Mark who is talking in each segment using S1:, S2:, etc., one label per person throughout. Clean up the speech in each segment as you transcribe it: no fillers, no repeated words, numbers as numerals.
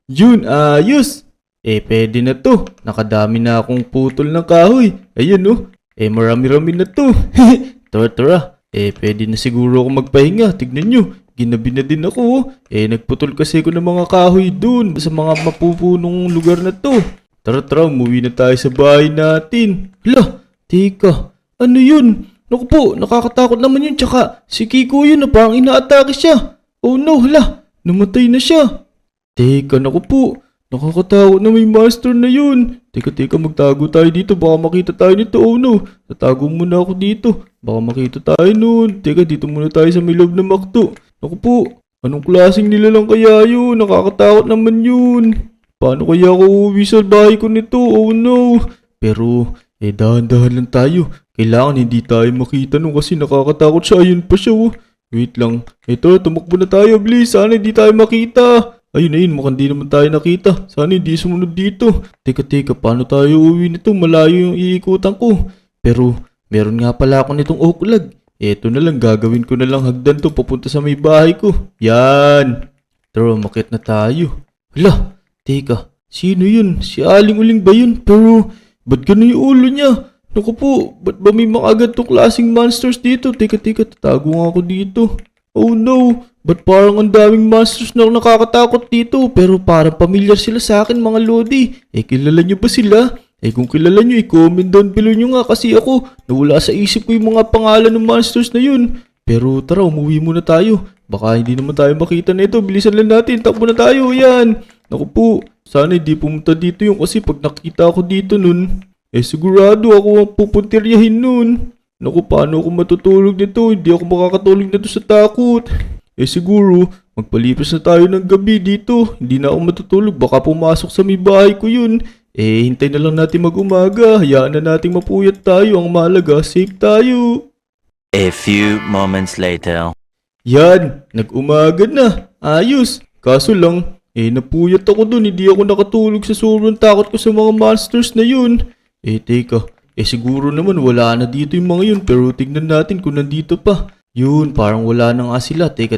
S1: Yun, ayos. Pwede na to. Nakadami na akong putol ng kahoy. Ayun, oh. Marami-rami na to. Tara. Pwede na siguro ako magpahinga. Tignan nyo. Ginabi na din ako, oh. Nagputol kasi ako ng mga kahoy dun sa mga mapupunong lugar na to. Tara, umuwi na tayo sa bahay natin. Hala, teka. Ano yun? Naku po, nakakatakot naman yun. Tsaka, si Kiko yun na parang inaatake siya. Oh no, hala. Namatay na siya. Teka, naku po. Nakakatakot na may monster na yun. Teka, magtago tayo dito. Baka makita tayo nito. Oh no, tatago muna ako dito. Baka makita tayo nun. Teka, dito muna tayo sa may loob ng makto. Naku po, anong klaseng nilalang kaya yun? Nakakatakot naman yun. Paano kaya ako uuwi sa bahay ko nito? Oh no. Pero, dahan-dahan lang tayo. Kailangan hindi tayo makita nun kasi nakakatakot siya. Ayun pa siya, oh. Wait lang. Ito, tumakbo na tayo, please. Sana hindi tayo makita. Ayun, mukhang di naman tayo nakita. Sana hindi sumunod dito. Teka, paano tayo uuwi nito? Malayo yung iikutan ko. Pero, meron nga pala ako nitong oklag. Eto na lang, gagawin ko na lang hagdan to papunta sa may bahay ko. Yan. Tara, umakyat na tayo. Hala, teka, sino yun? Si Aling Uling ba yun? Pero, ba't ganun yung ulo niya? Naku po, ba't ba may mga gantong klaseng monsters dito? Teka, tatago nga ako dito. Oh no, ba't parang ang daming monsters na nakakatakot dito? Pero parang pamilyar sila sa akin mga lodi. Kilala nyo ba sila? Kung kilala nyo, i-comment down below nyo nga kasi ako, nawala sa isip ko yung mga pangalan ng monsters na yun. Pero tara, umuwi muna tayo. Baka hindi naman tayo makita nito. Bilisan lang natin, takbo na tayo, yan. Naku po, sana hindi pumunta dito yung kasi pag nakita ako dito nun, sigurado ako ang pupuntiryahin nun. Naku, paano ako matutulog nito? Hindi ako makakatulog nito sa takot. Siguro, magpalipas na tayo ng gabi dito. Hindi na ako matutulog. Baka pumasok sa may bahay ko yun. Hintay na lang natin mag-umaga. Hayaan na natin mapuyat tayo. Ang mahalaga, safe tayo.
S2: A few moments later.
S1: Yan, nag-umaga na. Ayos. Kaso lang, napuyat ako dun. Hindi ako nakatulog sa sobrang takot ko sa mga monsters na yun. Teka. Siguro naman wala na dito yung mga yun. Pero tignan natin kung nandito pa. Yun, parang wala na nga sila. Teka.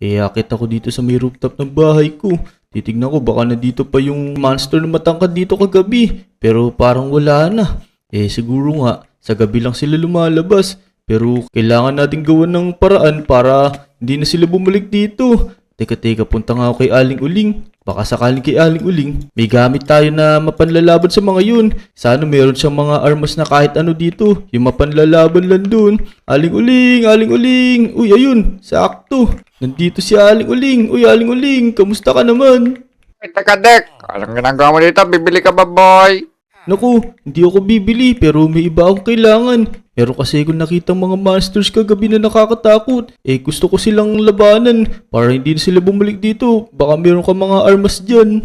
S1: Akit ako dito sa may rooftop ng bahay ko. Titignan ko baka nandito pa yung monster na matangkad dito kagabi. Pero parang wala na. Siguro nga, sa gabi lang sila lumalabas. Pero kailangan natin gawan ng paraan para hindi na sila bumalik dito. Teka, punta nga ako kay Aling Uling. Baka sakaling kay Aling Uling, may gamit tayo na mapanlalaban sa mga yun. Sana meron siyang mga armas na kahit ano dito. Yung mapanlalaban lang dun. Aling Uling. Uy, ayun, sakto. Nandito si Aling Uling. Uy, Aling Uling, kamusta ka naman?
S3: Teka, Dek. Anong ginagawa mo dito? Bibili ka ba, boy?
S1: Naku, hindi ako bibili pero may iba akong kailangan. Pero kasi kung nakita mga monsters kagabi na nakakatakot, gusto ko silang labanan para hindi na sila bumalik dito. Baka meron ka mga armas dyan.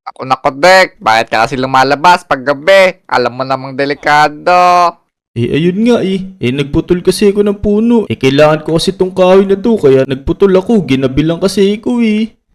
S3: Nako, Dek. Bakit ka kasi lumalabas pag gabi? Alam mo namang delikado.
S1: Ayun nga nagputol kasi ako ng puno. Kailangan ko kasi tong kahoy na to kaya nagputol ako. Ginabi lang kasi ako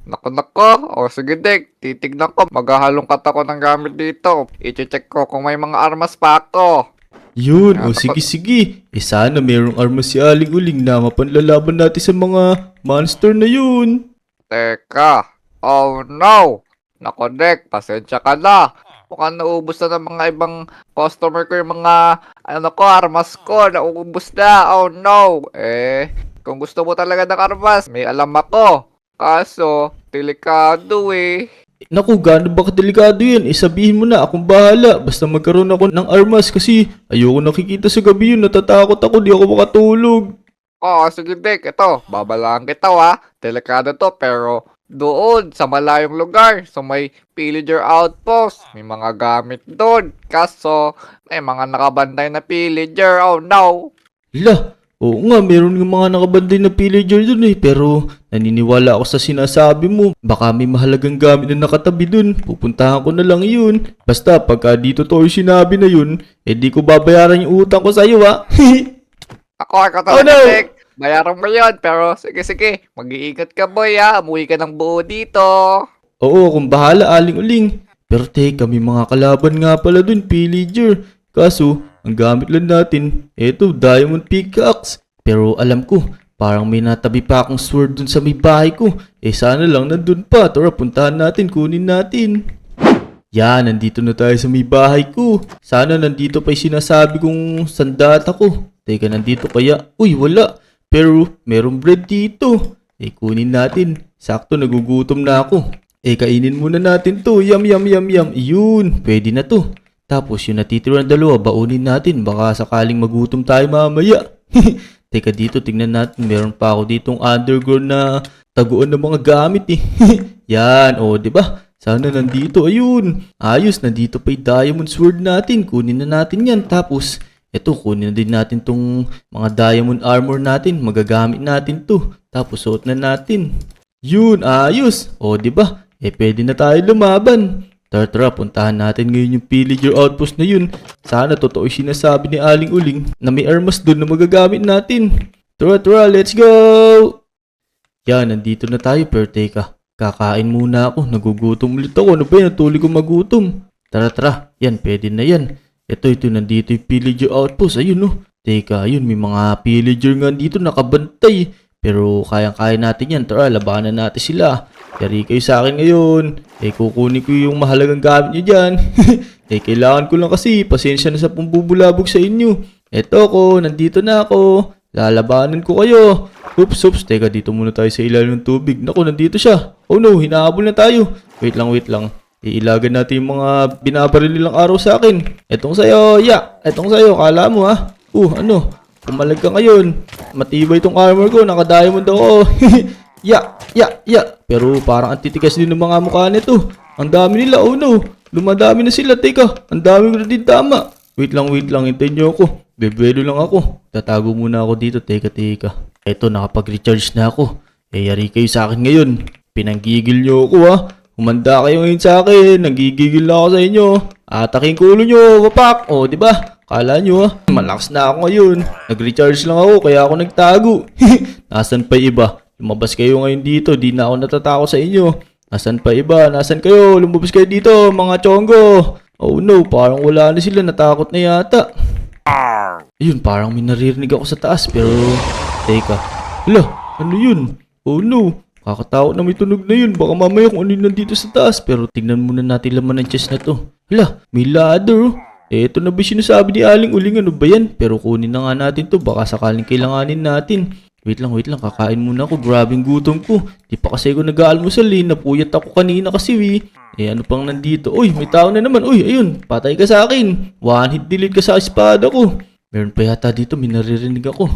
S3: Nako. O sige, Dek. Titignan ko. Maghahalongkat ako ng gamit dito. I-check ko kung may mga armas pa ako.
S1: Yun, sige. Sana merong armas si Aling Uling na mapanlalaban natin sa mga monster na yun.
S3: Teka. Oh no. Nako, Dek. Pasensya ka na. Mukhang naubos na ng mga ibang customer ko yung mga armas ko. Naubos na. Oh no. Kung gusto mo talaga ng armas, may alam ako. Kaso, delikado
S1: Naku, gaano ba kadelikado yan? Sabihin mo na, akong bahala. Basta magkaroon ako ng armas kasi ayoko nakikita sa gabi yun. Natatakot ako, di ako makatulog.
S3: Sige, Dek. Ito, babalaan kita Delikado to, pero doon, sa malayong lugar, sa may pillager outpost, may mga gamit doon. Kaso, may mga nakabantay na pillager. Oh no!
S1: Hala, oo nga, meron ng mga nakabanday na pillager dun pero naniniwala ako sa sinasabi mo. Baka may mahalagang gamit na nakatabi dun. Pupuntahan ko na lang yun. Basta pagka dito to yung sinabi na yun, di ko babayaran yung utang ko sa'yo
S3: Ako talaga, Dek. Bayaran mo yun, pero sige. Mag-iingat ka, boy, Umuwi ka ng buo dito.
S1: Oo, kung bahala, Aling Uling. Pero teka, may mga kalaban nga pala dun, pillager. Kaso, ang gamit lang natin, diamond pickaxe. Pero alam ko, Parang may natabi pa akong sword dun sa may bahay ko. Sana lang nandun pa. Tara, puntahan natin, kunin natin. Yan, nandito na tayo sa may bahay ko. Sana nandito pa yung sinasabi kong sandata ko. Teka, nandito kaya? Uy, wala. Pero merong bread dito. Kunin natin. Sakto, nagugutom na ako. Kainin muna natin to. Yum, yum, yum, yum. Yun, pwede na to. Tapos yung natitira ng dalawa, baunin natin. Baka sakaling magutom tayo mamaya. Teka dito, tingnan natin. Meron pa ako ditong underground na taguan ng mga gamit Yan, diba? Sana nandito. Ayun. Ayos, nandito pa yung diamond sword natin. Kunin na natin yan. Tapos, eto, kunin na din natin tong mga diamond armor natin. Magagamit natin to. Tapos, suot na natin. Yun, ayos. Diba? Pwede na tayo lumaban. Tara, puntahan natin ngayon yung pillager outpost na yun. Sana totoo yung sinasabi ni Aling Uling na may armas doon na magagamit natin. Tara, let's go! Yan, nandito na tayo, pero teka. Kakain muna ako, nagugutom ulit ako. Ano ba yan? Natuloy ko magutom. Tara, yan, pwede na yan. Ito, nandito yung pillager outpost. Ayun, Teka, ayun, may mga pillager nga dito nakabantay. Pero kayang-kaya natin yan. Tara, labanan natin sila. Yari kayo sa akin ngayon. Kukunin ko yung mahalagang gamit nyo dyan. Kailangan ko lang kasi. Pasensya na sa pambubulabog sa inyo. Eto ko, nandito na ako. Lalabanan ko kayo. Oops. Teka, dito muna tayo sa ilalim ng tubig. Naku, nandito siya. Oh no, hinahabol na tayo. Wait lang. Iilagan natin yung mga binabaril nilang araw sa akin. Etong sa'yo, Etong sa'yo, kala mo ha. Ano? Pumalag ka ngayon. Matibay itong armor ko. Naka-diamond ako. Ya. Pero parang antitikas din ng mga mukha nito. Ang dami nila. Oh no. Lumadami na sila. Teka. Ang dami ko na din tama. Wait lang. Hintayin nyo ako. Bebelo lang ako. Tatago muna ako dito. Teka. Eto, nakapag-recharge na ako. Yari kayo sa akin ngayon. Pinanggigil nyo ako ha. Humanda kayo ngayon sa akin. Nanggigigil na ako sa inyo. Ataking kulo nyo. Wapak. Diba? Kala nyo malakas na ako ngayon. Nag-recharge lang ako kaya ako nagtago. Nasaan pa iba? Lumabas kayo ngayon dito. Di na ako natatakot sa inyo. Nasaan pa iba? Nasaan kayo? Lumabas kayo dito mga chonggo. Oh no, parang wala na sila. Natakot na yata. Ayun, parang may naririnig ako sa taas. Pero, teka. Hala, ano yun? Oh no. Kakatakot na may tunog na yun. Baka mamaya kung ano yun nandito sa taas. Pero tingnan muna natin laman ng chest na to. Hala, may ladder. Ito na ba sinasabi ni Aling Uling? Ano ba yan? Pero kunin na nga natin to. Baka sakaling kailanganin natin. Wait lang. Kakain muna ako. Grabing gutom ko. Di pa kasi ako nag-aalmusal Napuyat ako kanina kasi ano pang nandito? Uy, may tao na naman. Uy, ayun. Patay ka sa akin. One hit delete ka sa espada ko. Meron pa yata dito. May naririnig ako.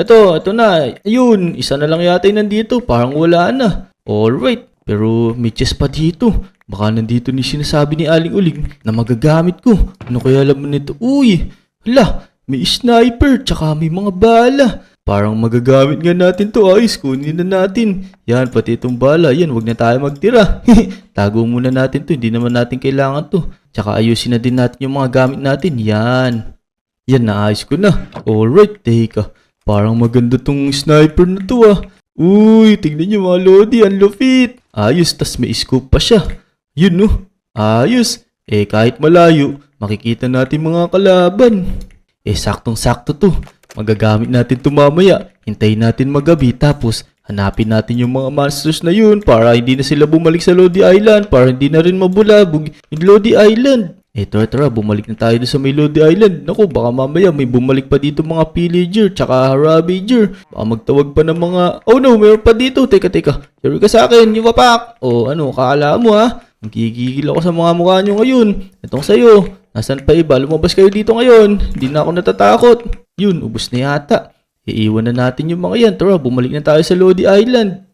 S1: Ito na. Ayun. Isa na lang yata yung nandito. Parang wala na. Alright. Pero may chest pa dito. Baka nandito ni sinasabi ni Aling Uling na magagamit ko. Ano kaya laman nito? Uy! Hala! May sniper! Tsaka may mga bala! Parang magagamit nga natin to. Ayos, kunin na natin. Yan, pati itong bala. Yan, wag na tayo magtira. Tago muna natin to. Hindi naman natin kailangan to. Tsaka ayusin na din natin yung mga gamit natin. Yan. Yan, naayos ko na. Alright, teka. Parang maganda tong sniper na to Uy, tignan nyo mga lodi. Ang lupit. Ayos, tas may scope pa siya. Yun ayos. Kahit malayo, makikita natin mga kalaban. Saktong-sakto to. Magagamit natin to mamaya. Hintayin natin magabi tapos hanapin natin yung mga monsters na yun para hindi na sila bumalik sa Lodi Island. Para hindi na rin mabulabog yung Lodi Island. Tara, bumalik na tayo sa may Lodi Island. Naku, baka mamaya may bumalik pa dito mga pillager tsaka ravager. Baka magtawag pa ng mga... Oh no, mayroon pa dito. Teka. Yari ka sa akin, yung wapak. Ano, kaala mo Nagigigil ako sa mga mukha nyo ngayon. Itong sayo. Nasaan pa iba? Lumabas kayo dito ngayon. Hindi na ako natatakot. Yun, ubos na yata. Iiwan na natin yung mga yan. Tara, bumalik na tayo sa Lodi Island.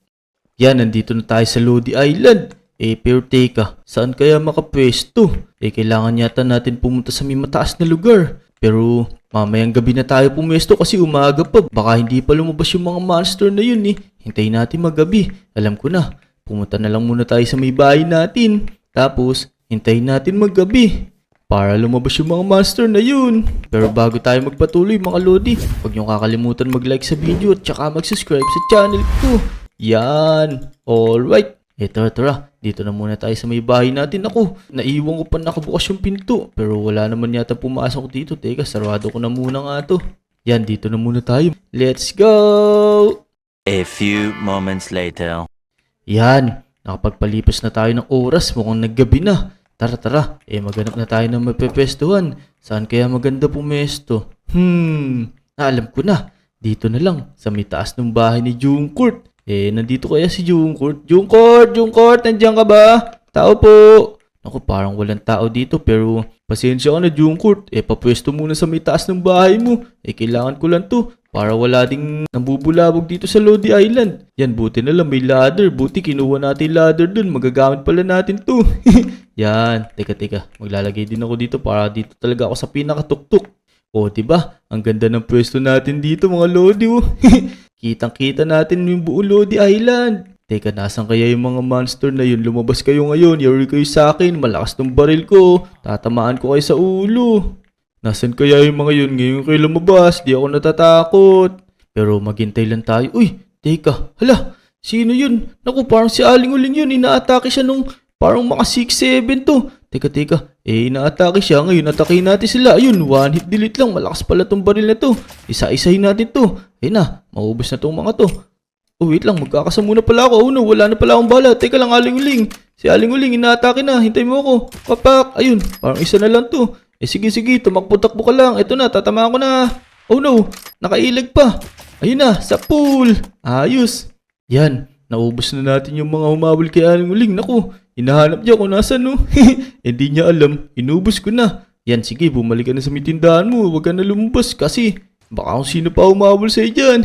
S1: Yan, nandito na tayo sa Lodi Island. Pero teka, saan kaya makapwesto? Kailangan yata natin pumunta sa may mataas na lugar. Pero mamayang gabi na tayo pumwesto kasi umaga pa. Baka hindi pa lumabas yung mga monster na yun Hintayin natin magabi. Alam ko na. Pumunta na lang muna tayo sa may bahay natin. Tapos, hintayin natin maggabi. Para lumabas yung mga monster na yun. Pero bago tayo magpatuloy mga lodi, huwag niyong kakalimutan mag-like sa video at saka mag-subscribe sa channel ko. Yan. Alright. Tara. Dito na muna tayo sa may bahay natin. Ako, naiwan ko pa nakabukas yung pinto. Pero wala naman yata pumasok dito. Teka, sarado ko na muna nga to. Yan, dito na muna tayo. Let's go!
S2: A few moments later.
S1: Yan, nakapagpalipas na tayo ng oras, mukhang naggabi na. Tara tara, maghanap na tayo ng mapepwestuhan. Saan kaya maganda pumesto? Alam ko na. Dito na lang, sa may taas ng bahay ni Jungkook. Nandito kaya si Jungkook? Jungkook, nandiyan ka ba? Tao po. Naku, parang walang tao dito pero pasensya ka na Jungkook. Papwesto muna sa may taas ng bahay mo. Kailangan ko lang to para wala ding nambubulabog dito sa Lodi Island. Yan, buti na lang may ladder. Buti kinuha natin yung ladder dun. Magagamit pala natin to. Yan, teka. Maglalagay din ako dito para dito talaga ako sa pinakatuktok. O, diba? Ang ganda ng pwesto natin dito mga Lodi. Kitang-kita natin yung buong Lodi Island. Teka, nasan kaya yung mga monster na yun? Lumabas kayo ngayon. Yari kayo sa akin. Malakas tong baril ko. Tatamaan ko kayo sa ulo. Nasan kaya yung mga yun? Ngayon kayo lumabas. Di ako natatakot. Pero maghintay lang tayo. Uy, teka. Hala, sino yun? Naku, parang si Aling Uling yun. Inaatake siya nung parang mga 6-7 to. Teka. Inaatake siya. Ngayon, atakein natin sila. Ayun, one hit delete lang. Malakas pala tong baril na to. Isa-isahin natin to. Ayun na, maubos na tong mga to. Oh, wait lang. Magkakasama muna pala ako. Oh no, wala na pala akong bala. Teka lang, Aling Uling. Si Aling Uling, inaatake na. Hintay mo ako. Papak. Ayun, parang isa na lang to. Sige. Tumakbo-takbo ka lang. Ito na, tatamaan ko na. Oh no, nakailag pa. Ayun na, sa pool. Ayos. Yan, naubos na natin yung mga humabol kay Aling Uling. Naku, hinahanap niya kung nasan no. Hindi niya alam. Inubos ko na. Yan, sige, bumalik ka na sa may tindahan mo. Huwag ka na lumabas kasi baka kung sino pa humabol sa'yo dyan.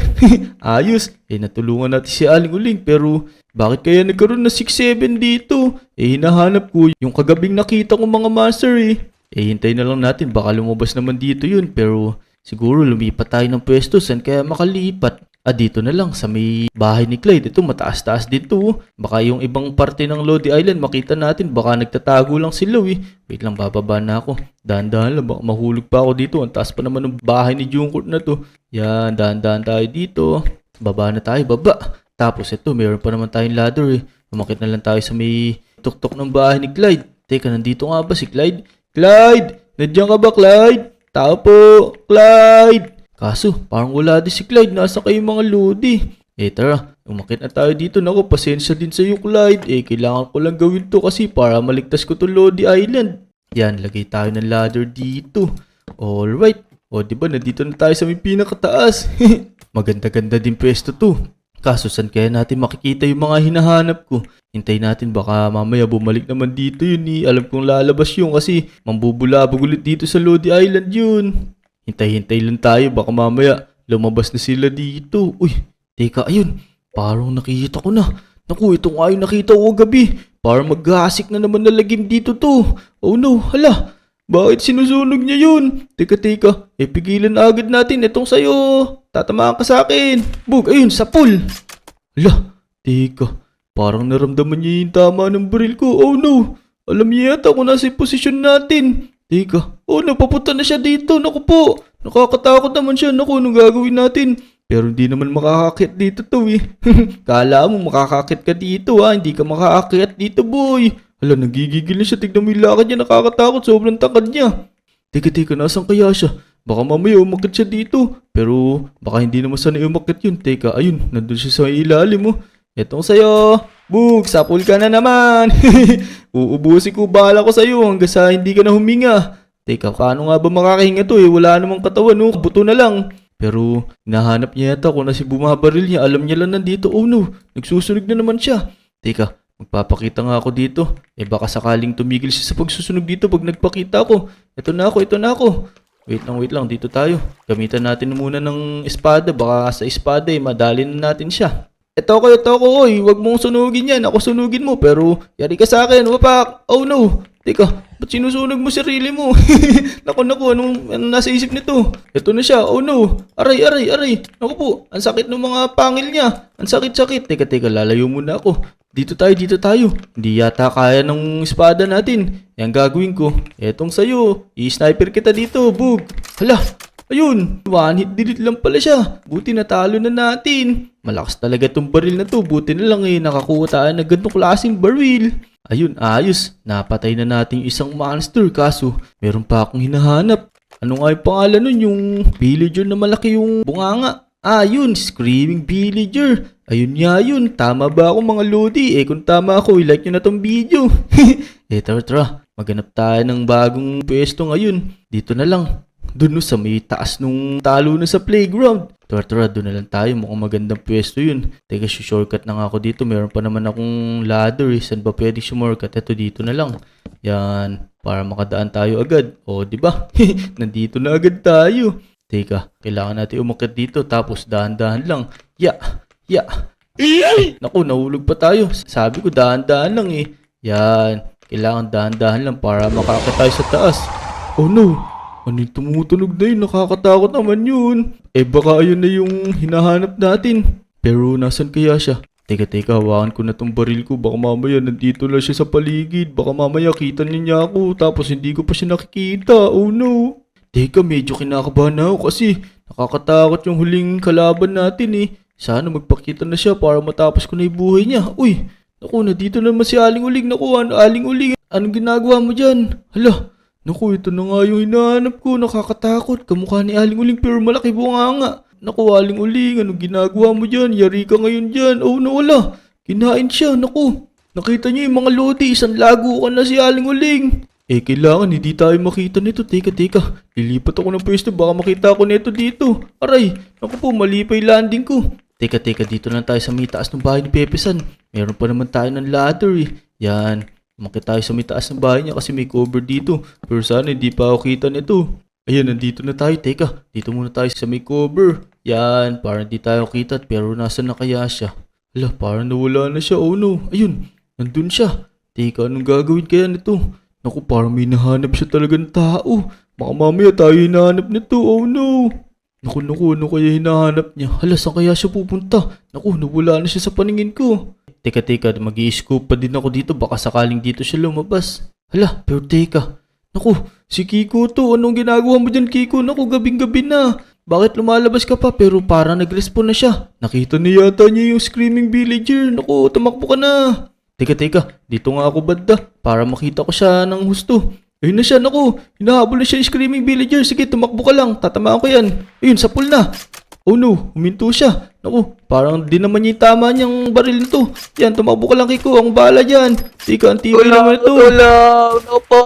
S1: Ayos. Natulungan natin si Aling Uling. Pero bakit kaya nagkaroon na 6-7 dito? Hinahanap ko yung kagabing nakita kong mga monster hintay na lang natin. Baka lumabas naman dito yun. Pero siguro lumipat tayo ng pwesto. Saan kaya makalipat? Dito na lang sa may bahay ni Clyde. Ito mataas-taas dito. Baka yung ibang parte ng Lodi Island makita natin. Baka nagtatago lang sila Wait lang, bababa na ako. Dahan-dahan lang, baka mahulog pa ako dito. Ang taas pa naman ng bahay ni Jungkook na to. Yan, dahan-dahan tayo dito. Baba na tayo, baba. Tapos ito, meron pa naman tayong ladder Umakit na lang tayo sa may tuktok ng bahay ni Clyde. Teka, nandito nga ba si Clyde? Clyde! Nandiyan ka ba, Clyde? Tao po, Clyde! Kaso, parang wala din si Clyde. Nasa kayo mga Lodi. Tara, umakit na tayo dito. Naku, pasensya din sa'yo, Clyde. Kailangan ko lang gawin to kasi para maligtas ko to Lodi Island. Yan, lagay tayo ng ladder dito. Alright. Diba, nandito na tayo sa may pinakataas. Maganda-ganda din pwesto to. Kaso, saan kaya natin makikita yung mga hinahanap ko? Hintay natin, baka mamaya bumalik naman dito yun Alam kong lalabas yun kasi mambubulabog ulit dito sa Lodi Island yun. Hintay lang tayo, baka mamaya lumabas na sila dito. Uy, teka, ayun. Parang nakita ko na. Naku, ito nga yung nakita ko gabi. Parang maghasik na naman na lagim dito to. Oh no, hala. Bakit sinusunog niya yun? Teka. Pigilan agad natin. Itong sayo. Tatamaan ka sa akin. Bug, ayun, sa pool. Hala, teka. Parang naramdaman niya yung tama ng baril ko. Oh no. Alam niya yata kung nasa posisyon natin. Teka, napapunta na siya dito. Naku po, nakakatakot naman siya. Naku, anong gagawin natin? Pero hindi naman makakakit dito to Kala mo makakakit ka dito hindi ka makakakit dito boy. Hala, nagigigil na siya. Tignan mo yung lakad niya, nakakatakot. Sobrang tangkad niya. Teka, nasan kaya siya? Baka mamaya umakit siya dito. Pero baka hindi naman sanay umakit yun. Teka, ayun, nandun siya sa ilalim Etong sayo. Bug, sapul ka na naman. Uubusin ko bala ko sa'yo hanggang sa hindi ka na huminga. Teka, paano nga ba makakahinga to Wala namang katawan buto na lang. Pero hinahanap niya yata kung si bumabaril niya. Alam niya lang nandito. Oh no, nagsusunog na naman siya. Teka, magpapakita nga ako dito. Baka sakaling tumigil siya sa pagsusunog dito pag nagpakita ako. Ito na ako. Wait lang, dito tayo. Gamitan natin muna ng espada. Baka sa espada madali na natin siya. Ito ko, Huwag mong sunugin yan. Ako sunugin mo, pero yari ka sa akin, wapak. Oh no. Teka, ba't sinusunog mo sarili mo? Naku, anong nasa isip nito? Ito na siya, oh no. Aray. Naku po, ang sakit ng mga pangil niya. Ang sakit. Teka, lalayo muna ako. Dito tayo. Hindi yata kaya ng espada natin. Yan gagawin ko. Etong sayo, i-sniper kita dito, bug. Hala. Ayun, one hit delete lang pala siya. Buti natalo na natin. Malakas talaga tong baril na to. Buti na lang nakakuha tayo ng ganitong klaseng baril. Ayun, ayos. Napatay na natin yung isang monster. Kaso, meron pa akong hinahanap. Ano nga yung pangalan nun? Yung villager na malaki yung bunganga. Ah, yun, Screaming Villager. Ayun nga yun, tama ba ako mga Lodi? Kung tama ako, i-like nyo na tong video. Tara, maghanap tayo ng bagong pwesto ngayon. Dito na lang. Doon no, sa may taas nung talo na sa playground. Tara, doon na lang tayo. Mukhang magandang pwesto yun. Teka, shortcut na nga ako dito. Meron pa naman akong ladder. Saan ba pwede shortcut? Ito, dito na lang. Yan, para makadaan tayo agad. O, di ba? Nandito na agad tayo. Teka, kailangan natin umakyat dito. Tapos dahan-dahan lang. Ya. Naku, nahulog pa tayo. Sabi ko dahan-dahan lang eh. Yan, kailangan dahan-dahan lang para makakita tayo sa taas. Oh no, ano yung tumutunog na yun? Nakakatakot naman yun. Baka ayun na yung hinahanap natin. Pero nasan kaya siya? Teka, hawakan ko na tong baril ko. Baka mamaya nandito lang siya sa paligid. Baka mamaya kita niya ako. Tapos hindi ko pa siya nakikita. Oh no. Teka, medyo kinakabahan ako kasi nakakatakot yung huling kalaban natin eh. Sana magpakita na siya para matapos ko na yung buhay niya. Uy, naku, nandito naman si Aling Uling. Naku, Aling Uling, anong ginagawa mo dyan? Hala, naku, ito na nga yung hinahanap ko. Nakakatakot. Kamukha ni Aling Uling pero malaki bunganga. Naku, Aling Uling, anong ginagawa mo dyan? Yari ka ngayon dyan. Oh, nawala. Kinain siya. Naku, nakita niyo yung mga lodi. Isang lago ka na si Aling Uling. Kailangan hindi tayo makita nito. Teka. Lilipat ako ng pwesto. Baka makita ako nito dito. Aray, naku po, mali pa yung landing ko. Teka, dito lang tayo sa may taas ng bahay ni Pepe San. Meron pa naman tayo ng ladder eh. Yan, umakyat tayo sa may taas ng bahay niya kasi may cover dito. Pero sana hindi pa ako kita nito. Ayan, nandito na tayo. Teka, dito muna tayo sa may cover. Yan, parang hindi tayo kita. Pero nasan na kaya siya? Hala, parang nawala na siya. Oh no, ayun, nandun siya. Teka, anong gagawin kaya nito? Naku, parang may nahanap siya talagang tao. Baka mamaya tayo hinahanap nito. Oh no. Naku, ano kaya hinahanap niya? Hala, saan kaya siya pupunta? Naku, nawala na siya sa paningin ko. Teka, mag-i-scoop pa din ako dito. Baka sakaling dito siya lumabas. Hala, pero teka. Naku, si Kiko to. Anong ginagawa mo dyan, Kiko? Naku, gabing-gabi na. Bakit lumalabas ka pa? Pero parang nag-respawn na siya. Nakita niya yata niya yung Screaming Villager. Naku, tumakbo ka na. Teka, dito nga ako banda para makita ko siya ng husto. Ayun na siya, naku, hinahabol na siya yung Screaming Villager. Sige, tumakbo ka lang, tatamaan ko yan. Ayun, sapul na. Oh no, huminto siya. Naku, parang di naman niya yung tama niyang baril nito. Yan, tumakbo ka lang, Kiko, ang bala dyan. Teka, ang tibay naman ito.
S3: Wala pa.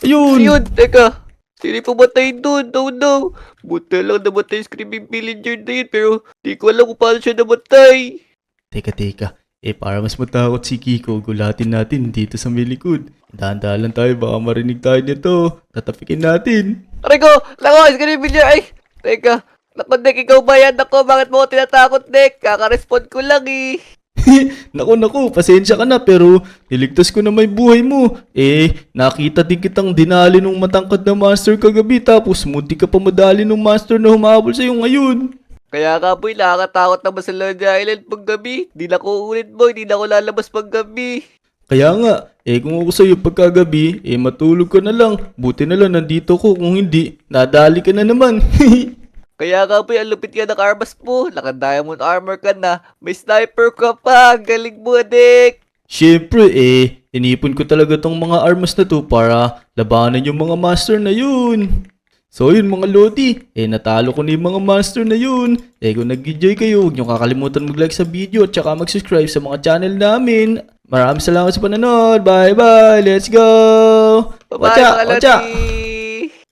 S1: Ayun,
S3: Teka. Sino pumatay doon? No. Buta lang namatay yung Screaming Villager na yun, pero di ko alam kung paano siya namatay.
S1: Teka. Para mas matakot si Kiko, gulatin natin dito sa may likod. Dahan-dahan lang tayo, baka marinig tayo nito. Tatapikin natin.
S3: Aray ko! Screaming Villager! Ay! Teka. Naku, Dek, ikaw ba yan? Naku, bakit mo ako tinatakot, Dek? Kaka-respond ko lang eh.
S1: Naku, pasensya ka na pero niligtas ko na may buhay mo. Nakita din kitang dinali nung matangkad na master kagabi tapos munti ka pa madali nung master na humabol sa'yo ngayon.
S3: Kaya nga boy, nakakatakot naman sa Lonely Island pag gabi. Di na ko ulit boy, di na ko lalabas pag gabi.
S1: Kaya nga, kung ako sa'yo pagkagabi, matulog ka na lang. Buti na lang nandito ko, kung hindi, nadali ka na naman.
S3: Kaya nga boy, ang lupit ka ng armas mo. Naka-diamond armor ka na. May sniper ka pa. Galing mo, Dek.
S1: Siyempre, inipon ko talaga tong mga armas na to para labanan yung mga master na yun. So yun mga Lodi, natalo ko na yung mga master na yun. Kung nag-enjoy kayo, huwag nyo kakalimutan mag-like sa video at saka mag-subscribe sa mga channel namin. Maraming salamat sa panonood. Bye! Let's go!
S3: Bye-bye mga Lodi.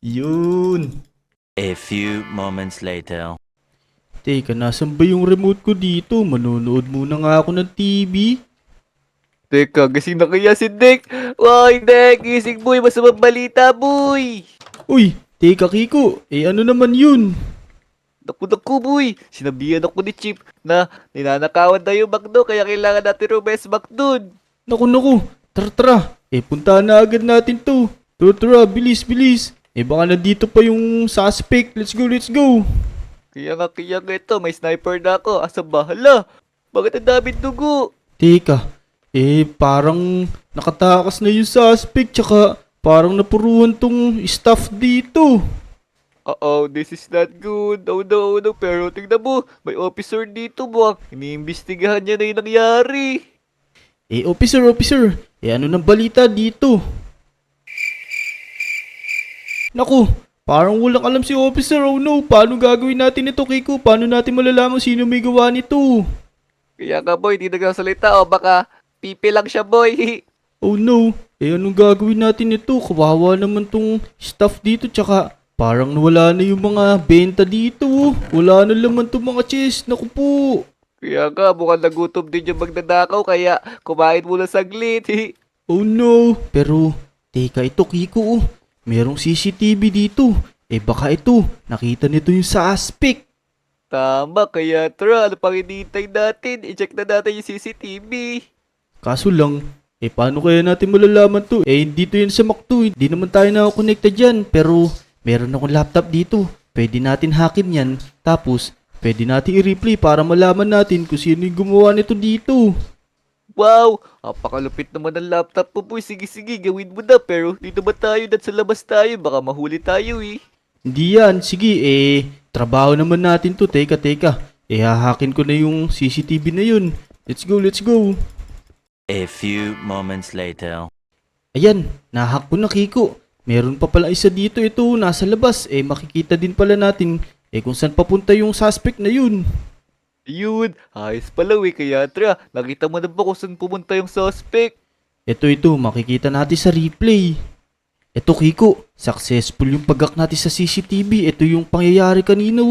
S1: Yun.
S2: A few moments later.
S1: Teka, nasan ba yung remote ko dito? Manonood muna nga ako ng TV.
S3: Teka, gising na kaya si Dek. Why, Dek? Gising boy, masamang balita boy.
S1: Uy! Teka Kiko, ano naman yun?
S3: Naku boy, sinabihan ako ni Chip na ninanakawan na yung McDo kaya kailangan natin rumes McDo.
S1: Naku, tara, puntahan na agad natin to. Tara, bilis. Baka nandito pa yung suspect, let's go.
S3: Kaya nga ito, may sniper na ako, asa bahala. Bakit ang daming dugo?
S1: Teka, parang nakatakas na yung suspect tsaka parang napuruhan tong staff dito.
S3: This is not good. Oh no. Pero tingnan mo, may officer dito mo. Iniimbestigahan niya na yung nangyari.
S1: Officer. Ano nang balita dito? Naku, Parang walang alam si officer. Oh no, paano gagawin natin ito, Kiko? Paano natin malalaman sino may gawa nito?
S3: Kaya nga boy, di nagsasalita o baka pipi lang siya boy.
S1: Oh no, anong gagawin natin ito? Kawawa naman tong staff dito, tsaka parang nawala na yung mga benta dito. Wala na laman tong mga chest. Naku po.
S3: Kaya nga, mukhang nagutom din yung magnanakaw kaya kumain muna saglit.
S1: Oh no. Pero, teka ito Kiko. Merong CCTV dito. Baka ito, nakita nito yung suspect.
S3: Tama, kaya tara, ano pang hinihintay natin? I-check na natin yung CCTV.
S1: Kaso lang, paano kaya natin malalaman to? Dito yan sa McDo. Hindi naman tayo nakakonekta dyan. Pero, meron akong laptop dito. Pwede natin hackin yan. Tapos, pwede natin i-replay para malaman natin kung sino yung gumawa nito dito.
S3: Wow! Napakalupit naman ng laptop mo boy. Sige, gawin mo na. Pero dito ba tayo? Sa labas tayo. Baka mahuli tayo eh.
S1: Hindi yan. Sige, trabaho naman natin to. Teka. Hahakin ko na yung CCTV na yun. Let's go.
S2: A few moments later.
S1: Ayan, nahack ko na Kiko. Meron pa pala isa dito, ito nasa labas. Makikita din pala natin kung saan papunta yung suspect na yun.
S3: Ayun, ayos pala eh. Kaya tara, nakita mo na ba kung saan pumunta yung suspect?
S1: Ito, makikita natin sa replay. Ito Kiko, successful yung pag-hack natin sa CCTV. Ito yung pangyayari kanina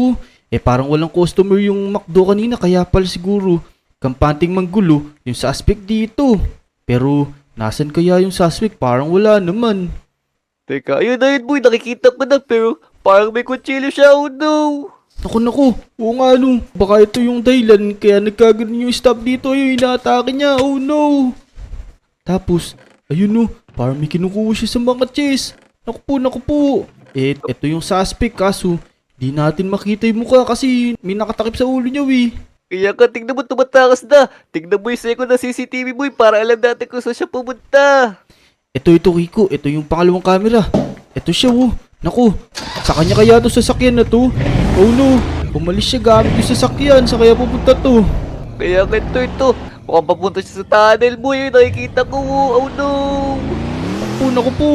S1: parang walang customer yung McDo kanina, kaya pala siguro kampanting manggulo yung suspect dito. Pero, nasan kaya yung suspect? Parang wala naman.
S3: Teka, ayun boy, nakikita ko na pero parang may kutsilyo siya, oh no!
S1: Naku, oo nga no. Baka ito yung dahilan kaya nagkaganon yung staff dito. Ayun, inaatake niya. Oh no. Tapos, ayun no. Parang may kinukuha siya sa mga chest. Naku po. Ito yung suspect kaso di natin makita yung mukha kasi may nakatakip sa ulo niya
S3: Kaya ka, tignan mo tumatakas na. Tignan mo yung second na CCTV boy para alam natin kung saan siya pumunta.
S1: Ito Kiko. Ito yung pangalawang camera. Ito siya Naku, sa kanya kaya to sasakyan na to? Oh no, umalis siya gamit yung sasakyan. Sa kaya pupunta to?
S3: Kaya nga ito. Mukhang papunta siya sa tunnel boy. Nakikita ko, oh no!
S1: Naku po.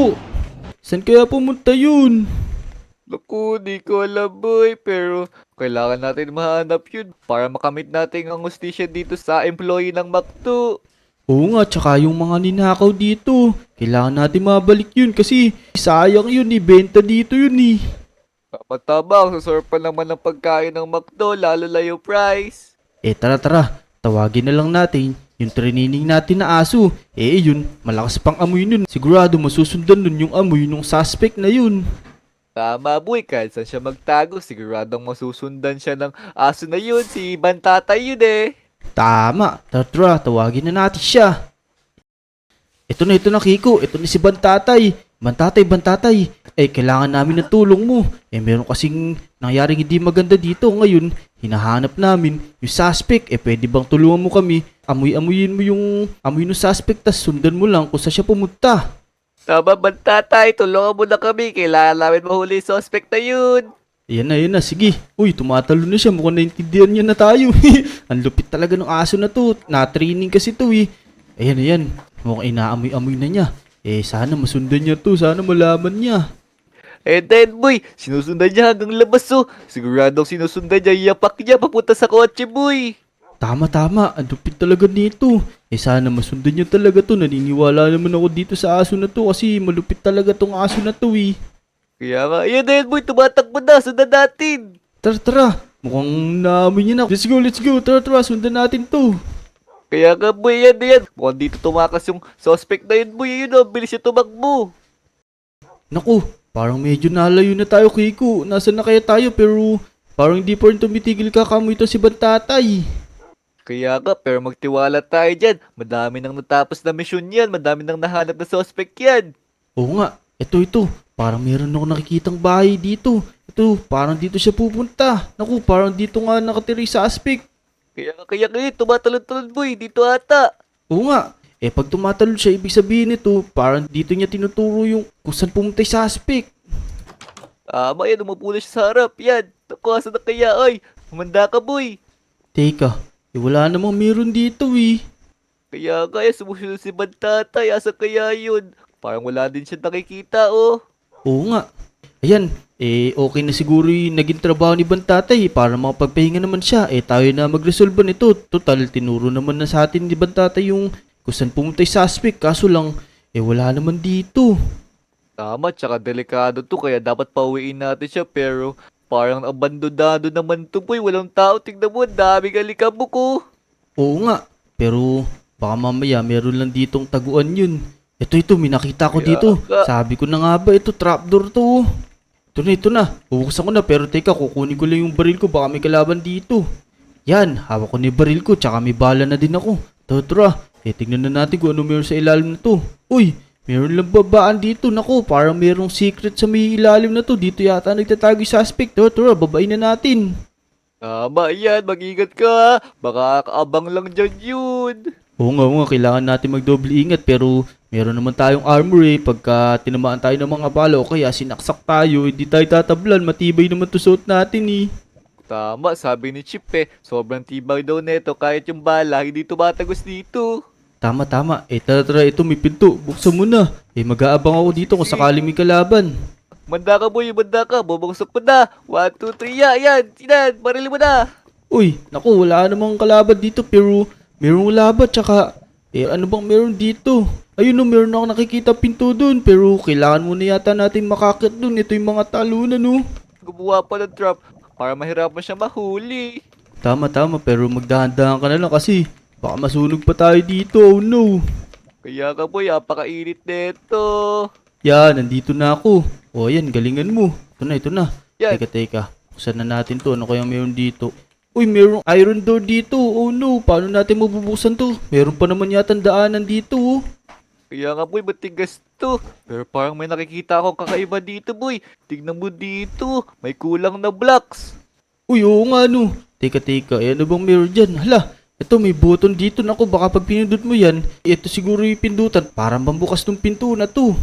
S1: Saan kaya pumunta yun?
S3: Naku, di ko alam boy. Pero kailangan natin mahanap yun para makamit natin ang hustisya dito sa employee ng McDo.
S1: Oo nga, tsaka yung mga ninakaw dito. Kailangan natin mabalik yun kasi sayang yun benta dito yun
S3: Tama, ang sasorpa naman ng pagkain ng McDo, lalo na yung price.
S1: Tara. Tawagin na lang natin yung training natin na aso. Yun, malakas pang amoy nun. Sigurado masusundan nun yung amoy ng suspect na yun.
S3: Tama boy, kahit saan siya magtago, siguradong masusundan siya ng aso na yun, si Bantatay yun eh.
S1: Tama, tara, tawagin na natin siya. Ito na Kiko, ito na si Bantatay. Bantatay. Kailangan namin ng tulong mo. Meron kasing nangyaring hindi maganda dito. Ngayon, hinahanap namin yung suspect. Pwede bang tulungan mo kami? Amoy-amoyin mo yung amoy ng suspect, tas sundan mo lang kung saan siya pumunta.
S3: Tama Bantatay, tulungan mo na kami, kailangan namin mahuli yung suspect na yun.
S1: Ayan na, sige. Uy, tumatalo na siya. Mukhang naintindihan niya na tayo. Ang lupit talaga ng aso na to. Na-training kasi to Ayan. Mukhang inaamoy-amoy na niya. Sana masundan niya to. Sana malaman niya.
S3: Then boy, sinusundan niya hanggang labas Siguradong sinusundan niya, yapak niya papunta sa kotse boy.
S1: Tama. Ang lupit talaga nito. Sana masundan niya talaga to. Naniniwala naman ako dito sa aso na to kasi malupit talaga tong aso na to
S3: Kaya nga, ayan na yan boy, tumatakbo na, sundan natin.
S1: Tara. Mukhang naamoy niya na. Let's go. Tara, sundan natin to.
S3: Kaya nga boy, yan na yan. Mukhang dito tumakas yung suspect na yun boy, yun bilis siya tumakbo.
S1: Naku, parang medyo nalayo na tayo Kiko. Nasaan na kaya tayo pero parang hindi pa rin tumitigil kakamoy to si Bantatay.
S3: Kaya nga, pero magtiwala tayo dyan. Madami nang natapos na misyon yan, madami nang nahanap na suspect yan.
S1: Oo nga, ito. Parang meron ako nakikitang bahay dito. Ito, parang dito siya pupunta. Naku, parang dito nga nakatira yung suspect.
S3: Kaya tumatalon-talon boy, dito ata.
S1: Oo nga, pag tumatalon siya, ibig sabihin nito, parang dito niya tinuturo yung kung saan pumunta yung suspect.
S3: Tama yan, umupo na siya sa harap, yan. Naku, asa na kaya, ay, humanda ka boy.
S1: Teka, wala namang meron dito
S3: Kaya sumusunod si Bantatay, asa kaya yun? Parang wala din siya nakikita
S1: Oo nga. Ayan, Okay na siguro yung naging trabaho ni Bantatay para makapagpahinga naman siya. Tayo na magresolve nito. Total, tinuro naman na sa atin ni Bantatay yung kung saan pumunta yung suspect. Kaso lang, wala naman dito.
S3: Tama, tsaka delikado to, kaya dapat pauwiin natin siya, pero parang abandonado naman to, boy. Walang tao, tignan mo, ang daming alikabok ko.
S1: Oo nga, pero baka mamaya meron lang ditong taguan yun. Ito, may nakita ko
S3: Kaya
S1: dito.
S3: nga.
S1: Sabi ko na nga ba, ito trapdoor to. Ito na. Bubuksan ko na, pero teka, kukunin ko lang yung baril ko, baka may kalaban dito. Yan, hawak ko na yung baril ko, tsaka may bala na din ako. Tara, tignan na natin kung ano meron sa ilalim na to. Uy, meron lang babaan dito. Naku, parang merong secret sa may ilalim na to. Dito yata nagtatago yung suspect. Tara, babain na natin.
S3: Tama yan, mag-ingat ka, ha. Baka kaabang lang dyan yun.
S1: Oo nga, kailangan natin magdoble ingat pero meron naman tayong armor pagka tinamaan tayo ng mga bala o kaya sinaksak tayo, hindi tayo tatablan, matibay naman to suot natin.
S3: Tama, sabi ni Chip sobrang tibay daw neto kahit yung bala, hindi tumatagos dito.
S1: Tama. Tara, ito may pinto, buksan mo na. Mag-aabang ako dito kung sakaling may kalaban.
S3: Manda ka boy, manda ka, bubungsok mo na. 1, 2, 3, yan, sinan, barili mo na.
S1: Uy, naku, wala namang kalaban dito pero merong labat tsaka ano bang meron dito? Ayun meron ako nakikita pinto dun pero kailangan muna yata natin makakit dun. Ito yung mga talunan
S3: Gumawa pa ng trap para mahirapan siya mahuli.
S1: Tama pero magdahan-dahan ka na lang kasi baka masunog pa tayo dito. Oh no.
S3: Kaya ka boy, apakainit neto.
S1: Yan, nandito na ako. O yan, galingan mo. Ito na.
S3: Yan.
S1: Teka. Buksan na natin to. Ano kayang meron dito? Uy, merong iron door dito. Oh no, paano natin mabubuksan to? Meron pa naman yata daanan dito.
S3: Kaya nga boy, matigas to. Pero parang may nakikita akong kakaiba dito boy. Tignan mo dito, may kulang na blocks.
S1: Uy, oo nga no. Teka. Ano bang meron dyan? Hala, ito may button dito. Naku, baka pag pinindot mo yan, ito siguro yung pindutan. Parang bambukas ng pinto na to.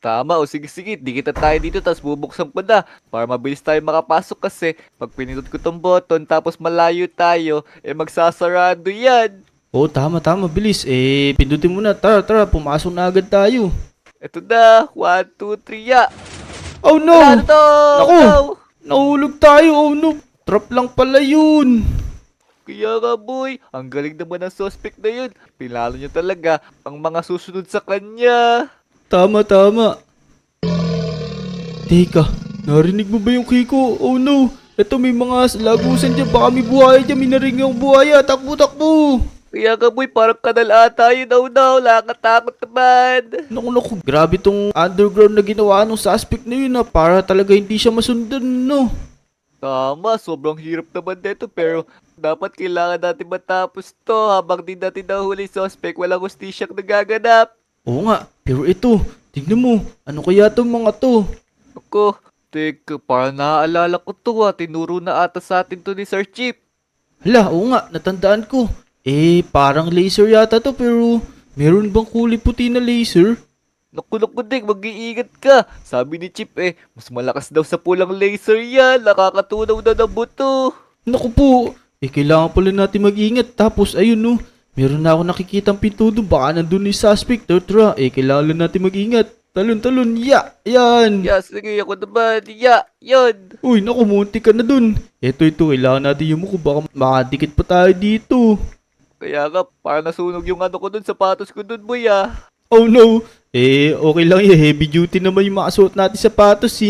S3: Tama, o sige, dikita tayo dito tapos bubuksan ko na para mabilis tayo makapasok kasi pag pinindot ko tong button tapos malayo tayo, magsasarado yan.
S1: Oo, tama, bilis. Pindutin mo na. Tara, pumasok na agad tayo.
S3: Ito na, 1, 2, 3, ya.
S1: Oh no!
S3: Ano to?
S1: Naku!
S3: No.
S1: Nahulog tayo, oh no! Trap lang pala yun!
S3: Kaya nga boy, ang galing naman ng suspect na yun. Pinalo niya talaga ang mga susunod sa kanya.
S1: Tama. Teka, narinig mo ba yung Kiko? Oh no! Ito may mga lagusan dyan, baka may buhaya dyan, may naringang buhaya, takbo!
S3: Kaya nga boy, parang kanal ata yun. Oh no, nakatakot naman.
S1: Naku, grabe tong underground na ginawa ng suspect na yun para talaga hindi siya masundan, no?
S3: Tama, sobrang hirap naman dito pero dapat kailangan natin matapos to habang di natin nahuli suspect, walang hustisyang nagaganap.
S1: Oo nga, pero ito, tignan mo, ano kaya tong mga to?
S3: Ako, teka, parang naaalala ko to tinuro na ata sa atin to ni Sir Chip.
S1: Hala, oo nga, natandaan ko. Parang laser yata to pero meron bang kulay puti na laser?
S3: Naku, Dick, mag-iingat ka. Sabi ni Chip mas malakas daw sa pulang laser yan, nakakatunaw na ng buto.
S1: Naku po, kailangan pala natin mag-ingat. Tapos ayun no, meron na ako nakikitang pinto doon, baka nandun yung suspect. Tara, kailangan lang natin mag-ingat. Talon, yan.
S3: Ya, sige, ako naman, ya, yun.
S1: Uy, naku, munti ka na dun. Ito, kailangan natin yumuko, baka makadikit pa tayo dito.
S3: Kaya nga, parang nasunog yung ano ko dun, sapatos ko dun, boy
S1: Oh no, okay lang heavy duty naman yung makasuot natin sapatos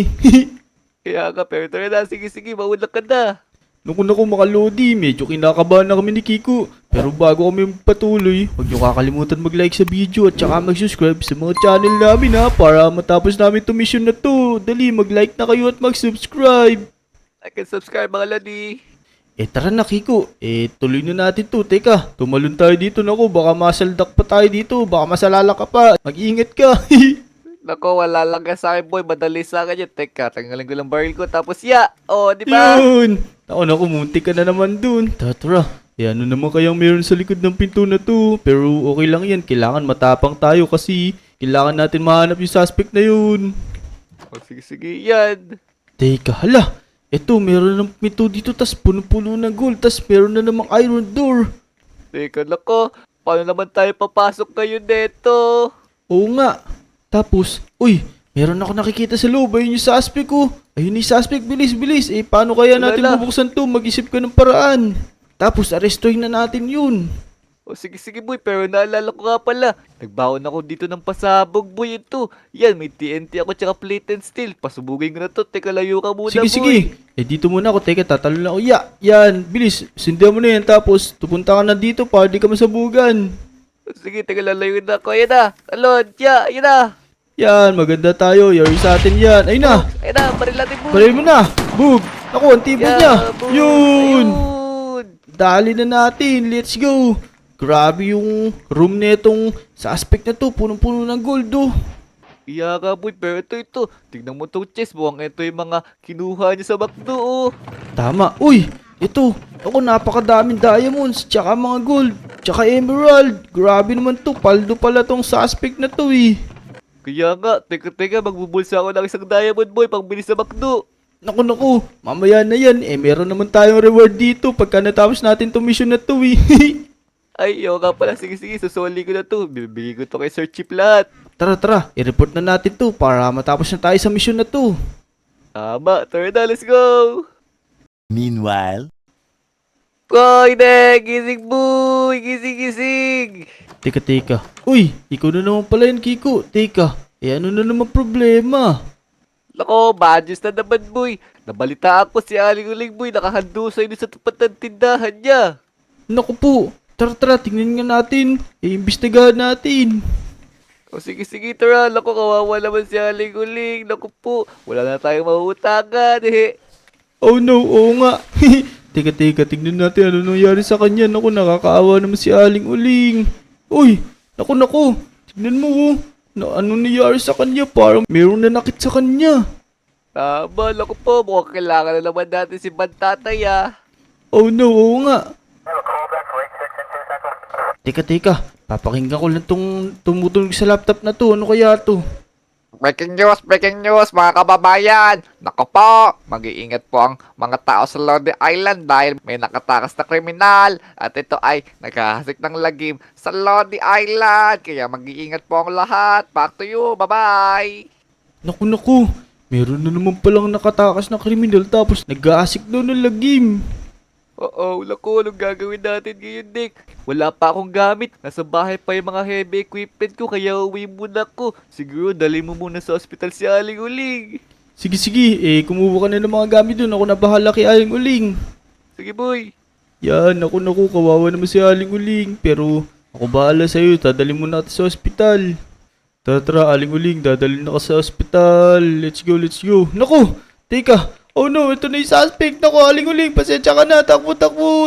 S3: Kaya nga, pero tara na, sige, mauna ka na.
S1: Naku, mga Lodi, medyo kinakabahan na kami ni Kiko. Pero bago kami patuloy, huwag niyo kakalimutan mag-like sa video at saka mag-subscribe sa mga channel namin para matapos namin itong mission na to. Dali, mag-like na kayo at mag-subscribe.
S3: Like and subscribe mga ladi.
S1: Tara na Kiko, tuloy na natin to. Teka, tumalon tayo dito. Naku, baka masaldak pa tayo dito, baka masalala ka pa. Mag-ingat ka.
S3: Nako, wala lang ka sa akin, boy. Madali sa akin yun. Teka, tanggalin ko lang baril ko. Tapos, ya! Oh, di ba?
S1: Yun! Naku, munti ka na naman dun. Tara, ano naman kayang meron sa likod ng pinto na to? Pero okay lang yan. Kailangan matapang tayo kasi kailangan natin mahanap yung suspect na yun.
S3: Oh, sige, yan.
S1: Teka, hala! Eto, meron ng pinto dito, tas puno-puno ng gold, tas meron na namang iron door.
S3: Teka, nako. Paano naman tayo papasok ngayon neto?
S1: Oo nga. Tapos, uy, meron ako nakikita sa loob. Ayun yung suspect ko. Ayun ni suspect, bilis, bilis. Eh, paano kaya natin
S3: Wala.
S1: bubuksan to? Mag-isip ka ng paraan. Tapos, arestuhin na natin yun.
S3: O sige boy, pero naalala ko nga pala. Nagbaon ako dito ng pasabog boy ito. Yan, may TNT ako tsaka plate and steel. Pasubugin ko na to. Teka, layo ka muna
S1: Sige,
S3: boy.
S1: sige. Eh, dito muna ako. Teka, tatalo na ako. Yan, bilis. Sindihan mo na yan. Tapos, tupunta ka na dito para di ka masabugan.
S3: Sige, teka, lalayo na ako. Ayan na. Talon, yan na.
S1: Yan, maganda tayo. Yari sa atin yan. Ayun na.
S3: Ayan na, baril natin boy.
S1: Baril mo na. Bug. Ako, ang tibay niya.
S3: boy.
S1: Yun.
S3: Ayun.
S1: Dali na natin. Let's go. Grabe yung room netong suspect na to. Punong-puno ng gold, oh.
S3: Iya ka boy, pero ito. Tignan mo tong chest. Mukhang ito yung mga kinuha niya sa bakdo oh.
S1: Tama. Uy, ito. Ako, napakadaming diamonds. Tsaka mga gold. Tsaka emerald. Grabe naman to. Paldo pala tong suspect na to, eh.
S3: Kaya nga, teka, magbubulsa ako ng isang diamond boy pang bilis sa bakdo.
S1: Naku, mamaya na yan. Eh, meron naman tayong reward dito pagka natapos natin tong mission na to, eh.
S3: Ay, yo nga pala. Sige, susuli ko na to. Bibigay ko to kay Sir Chief lahat.
S1: Tara, i-report na natin to para matapos na tayo sa mission na to.
S3: Tama, tara na, let's go!
S2: Meanwhile,
S3: Boy, gising boy! Gising!
S1: Teka. Uy, ikaw na naman pala yan, Kiko. Teka, ano na naman problema?
S3: Lako, badges na naman boy. Nabalita ako si Aling Uling boy. Nakahandusay doon sa tapat ng tindahan niya.
S1: Naku po, tara, tingnan nga natin. Iimbestigahan natin.
S3: O sige, tara. Lako, kawawa naman si Aling Uling. Naku po, wala na tayong mahuhutangan eh.
S1: Oh no, oo nga. Teka, tingnan natin ano nangyari sa kanya. Naku, nakakaawa naman si Aling Uling. Uy, naku. Tingnan mo, oh. Ano nangyari sa kanya? Parang mayroong nanakit sa kanya.
S3: Tama, lako po. Mukhang kailangan na naman natin si Bantatay ah.
S1: Oh no, oo nga. Teka. Papakinggan ko lang tong tumutunog sa laptop na to. Ano kaya to?
S3: Breaking news mga kababayan! Nako po, mag-iingat po ang mga tao sa Lodi Island dahil may nakatakas na kriminal at ito ay naghahasik ng lagim sa Lodi Island. Kaya mag-iingat po ang lahat. Back to you, bye-bye!
S1: Naku. Meron na naman palang nakatakas na kriminal tapos nag-aasik daw ng lagim.
S3: Oo, lako, anong gagawin natin ngayon, Nick? Wala pa akong gamit. Nasa bahay pa yung mga heavy equipment ko kaya uwi muna ko. Siguro dali mo muna sa ospital si Aling Uling.
S1: Sige, kumuha ka na ng mga gamit doon. Ako na bahala kay Aling Uling.
S3: Sige, boy.
S1: Yan, naku, kawawa naman si Aling Uling. Pero ako bahala sa'yo, dadalhin mo natin sa ospital. Tara, Aling Uling, dadalhin na ka sa ospital. Let's go. Naku, teka. Oh no, ito na yung suspect. Naku, Aling Uling, pasensya ka na. Takbo.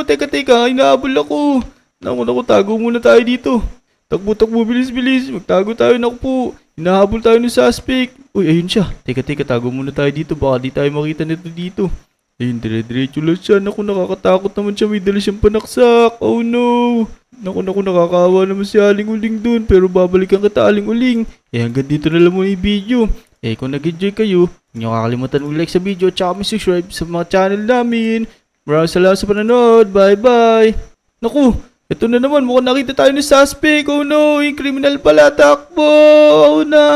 S1: Teka, hinahabol ako. Naku, tago muna tayo dito. Takbo, bilis. Magtago tayo, naku po. Hinahabol tayo ng suspect. Uy, ayun siya. Teka, tago muna tayo dito. Baka di tayo makita nito dito. Ayun, dire-diretso lang siya. Naku, nakakatakot naman siya. May dala siyang panaksak. Oh no. Naku, nakakawa naman si Aling Uling dun. Pero babalikan kita, Aling Uling. Hanggang dito na lang muna yung video. Kung nag-enjoy kayo, huwag niyo kakalimutan mag-like sa video at saka mag-subscribe sa mga channel namin. Maraming salamat sa panonood. Bye! Naku, ito na naman. Mukhang nakita tayo ng suspect. Oh no, yung criminal pala. Takbo! Oh no!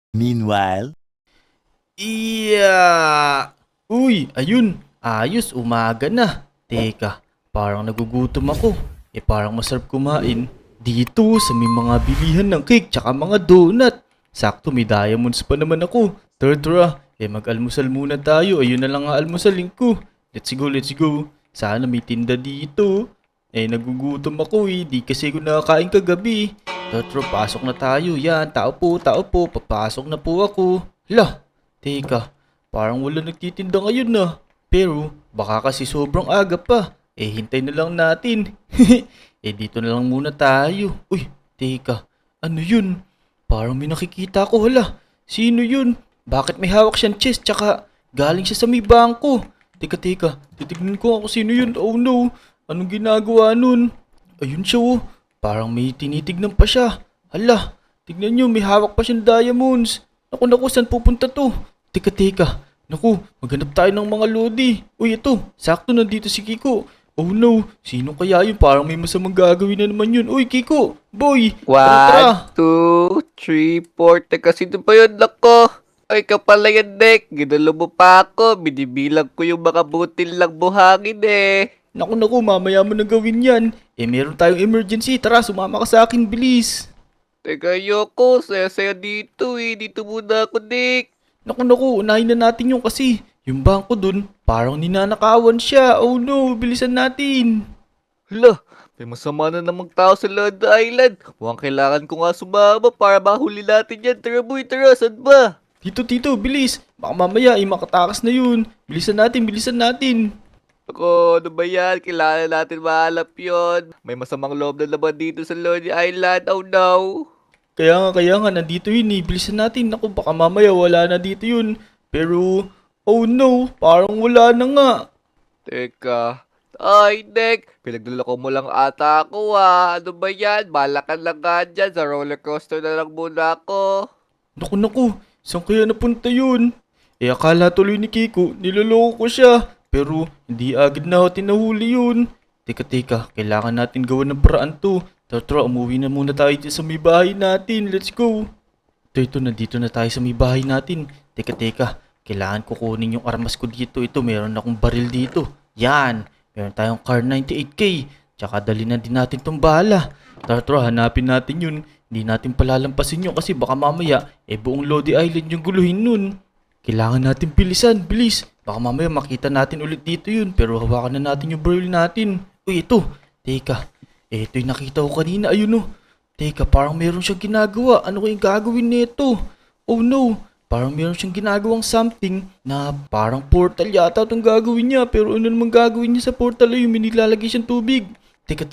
S2: meanwhile,
S1: Uy, ayun. Ayos, umaga na. Teka, parang nagugutom ako. Parang masarap kumain. Dito sa may mga bilihan ng cake tsaka mga donut. Sakto, may diamonds pa naman ako. Tara, mag-almusal muna tayo. Ayun na lang ang almusalin ko. Let's go. Sana may tinda dito. Nagugutom ako di kasi ako nakakain kagabi. Tara, pasok na tayo. Yan, tao po. Papasok na po ako. Hala, teka, parang wala nagtitinda ngayon na. Pero, baka kasi sobrang aga pa. Hintay na lang natin. Dito na lang muna tayo. Uy, teka, ano yun? Parang may nakikita ko, hala. Sino yun? Bakit may hawak siyang chest tsaka galing siya sa may bangko? Teka, titignan ko ako sino yun. Oh no, anong ginagawa nun? Ayun siya oh, parang may tinitignan pa siya. Hala, tignan nyo, may hawak pa siyang diamonds. Naku, saan pupunta to? Teka. Naku, maghanap tayo ng mga lodi. Uy, ito, sakto nandito si Kiko. Oh no, sino kaya yun? Parang may masamang gagawin na naman yun. Uy, Kiko, boy, tara.
S3: 1, 2, 3, 4. Teka, sino ba yun? Lako. Ay, ka pala yan, Dek. Ginulo mo pa ako. Binibilang ko yung mga butil lang buhangin eh.
S1: Naku, mamaya mo na gawin yan. Meron tayong emergency. Tara, sumama ka sa akin, bilis.
S3: Teka, ayoko. Saya-saya dito eh. Dito muna ako, Dek.
S1: Naku, unahin na natin yung kasi. Yung bangko dun, parang ninanakawan siya. Oh no, bilisan natin.
S3: Hala, may masama na namang tao sa Lord Island. Mukhang kailangan ko nga sumama para mahuli natin yan. Tara, boy, tara. Saan ba?
S1: Tito, bilis. Baka mamaya makatakas na yun. Bilisan natin.
S3: Ako, ano ba yan? Kailangan natin mahalap yun. May masamang loob na naman dito sa Lord Island. Oh no.
S1: Kaya nga, nandito yun eh. Bilisan natin. Naku, baka mamaya wala na dito yun. Pero, oh no, parang wala na nga.
S3: Teka. Ay, Nick. Pinagdala ko mo lang ata ako ah. Ano ba yan? Balakan lang nga dyan. Sa roller coaster na lang muna ako.
S1: Naku, saan kaya napunta yun? Akala tuloy ni Kiko, niloloko ko siya. Pero, hindi agad na tinahuli yun. Teka, kailangan natin gawan ng paraan to. Tara, umuwi na muna tayo dito sa may bahay natin. Let's go. Ito, nandito na tayo sa may bahay natin. Teka, kailangan ko kunin yung armas ko dito. Ito, meron akong baril dito. Yan, meron tayong car 98K. Tsaka dali na din natin tong bala. Tara, hanapin natin yun. Hindi natin palalampasin yun kasi baka mamaya, buong Lodi Island yung guluhin nun. Kailangan natin bilisan, bilis. Baka mamaya makita natin ulit dito yun, pero hawakan na natin yung baril natin. Uy, ito. Teka, ito yung nakita ko kanina, ayun oh. Teka, parang meron siyang ginagawa. Ano kayong gagawin nito? Oh no, parang meron siyang ginagawang something na parang portal yata itong gagawin niya. Pero ano naman gagawin niya sa portal ay yung nilalagay siyang tubig. Teka,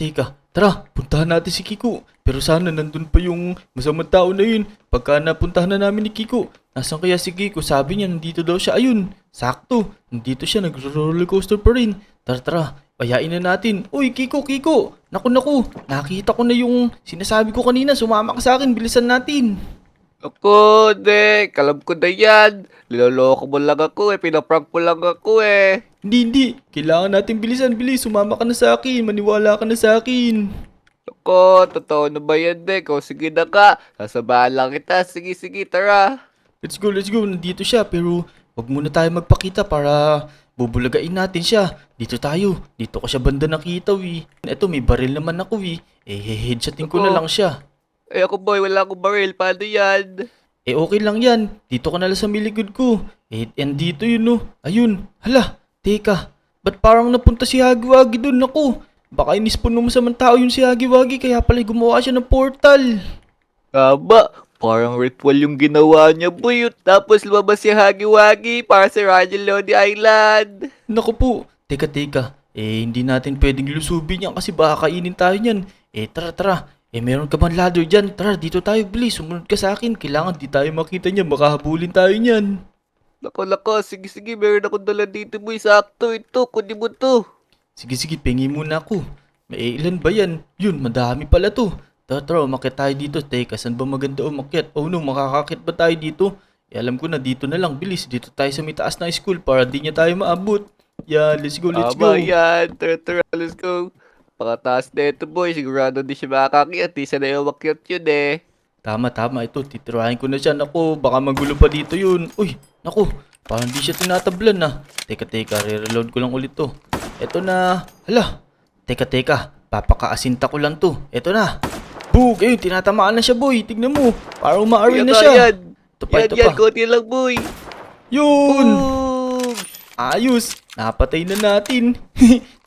S1: tara, puntahan natin si Kiko. Pero sana nandun pa yung masamang tao na yun. Pagka napuntahan na namin ni Kiko, nasan kaya si Kiko? Sabi niya nandito daw siya. Ayun, sakto. Nandito siya, nag-roller coaster pa rin. Tara, payain na natin. Uy, Kiko. Naku, nakita ko na yung sinasabi ko kanina. Sumama ka sa akin, bilisan natin.
S3: Ako, Nick. Alam ko na yan. Niloloko mo lang ako eh. Pinaprank mo lang ako eh.
S1: Hindi. Kailangan natin bilisan, bilis. Sumama ka na sa akin. Maniwala ka na sa akin.
S3: Ako, totoo na ba yan, Nick? O sige na ka. Sasabahan lang kita. Sige, tara.
S1: Let's go. Nandito siya. Pero wag muna tayo magpakita para bubulagain natin siya. Dito tayo. Dito ko siya banda nakita, Eto, may baril naman ako, headshotin ko na lang siya.
S3: Ako boy, wala akong baril. Paano yan?
S1: Okay lang yan. Dito ka na lang sa milikod ko. Andito yun, no. Ayun. Hala, teka. Ba't parang napunta si Hagiwagi dun? Naku, baka inispon mo sa tao yung si Hagiwagi kaya pala gumawa siya ng portal.
S3: Tama. Parang ritual yung ginawa niya, boy. Tapos lumabas si Hagiwagi para sa Roger Lodi Island.
S1: Naku po. Teka. Hindi natin pwedeng lusubin yan kasi baka kainin tayo niyan. Tara. Meron ka bang ladder dyan? Tara, dito tayo, bilis. Sumunod ka sa akin. Kailangan di tayo makita niya. Makahabulin tayo niyan.
S3: Lako. Sige. Meron akong dala dito, boy. Sakto ito. Kunin mo to.
S1: Sige, pengi muna ako. May ilan ba yan? Yun, madami pala to. Tara, umakyat tayo dito. Teka, saan ba maganda umakyat? Oh no, makakakit ba tayo dito? Alam ko na, dito na lang. Bilis, dito tayo sa may taas na school para di niya tayo maabot. Yeah, let's go.
S3: Tama yan. Tara, let's go. Pakataas na ito, boy. Sigurado di siya makakakyat. Di siya na yung makyat yun eh.
S1: Tama. Ito, titirahin ko na siya. Naku, baka magulo pa dito yun. Uy, naku, parang di siya tinatablan na. Teka, re-reload ko lang ulit to. Eto na. Hala. Teka. Papakaasinta ko lang to. Eto na. Boog! Ayun, tinatamaan na siya, boy. Tignan mo. Parang umaaroy na siya. Ito pa.
S3: Konti lang, boy.
S1: Yun!
S3: Boog!
S1: Ayos. Napatay na natin.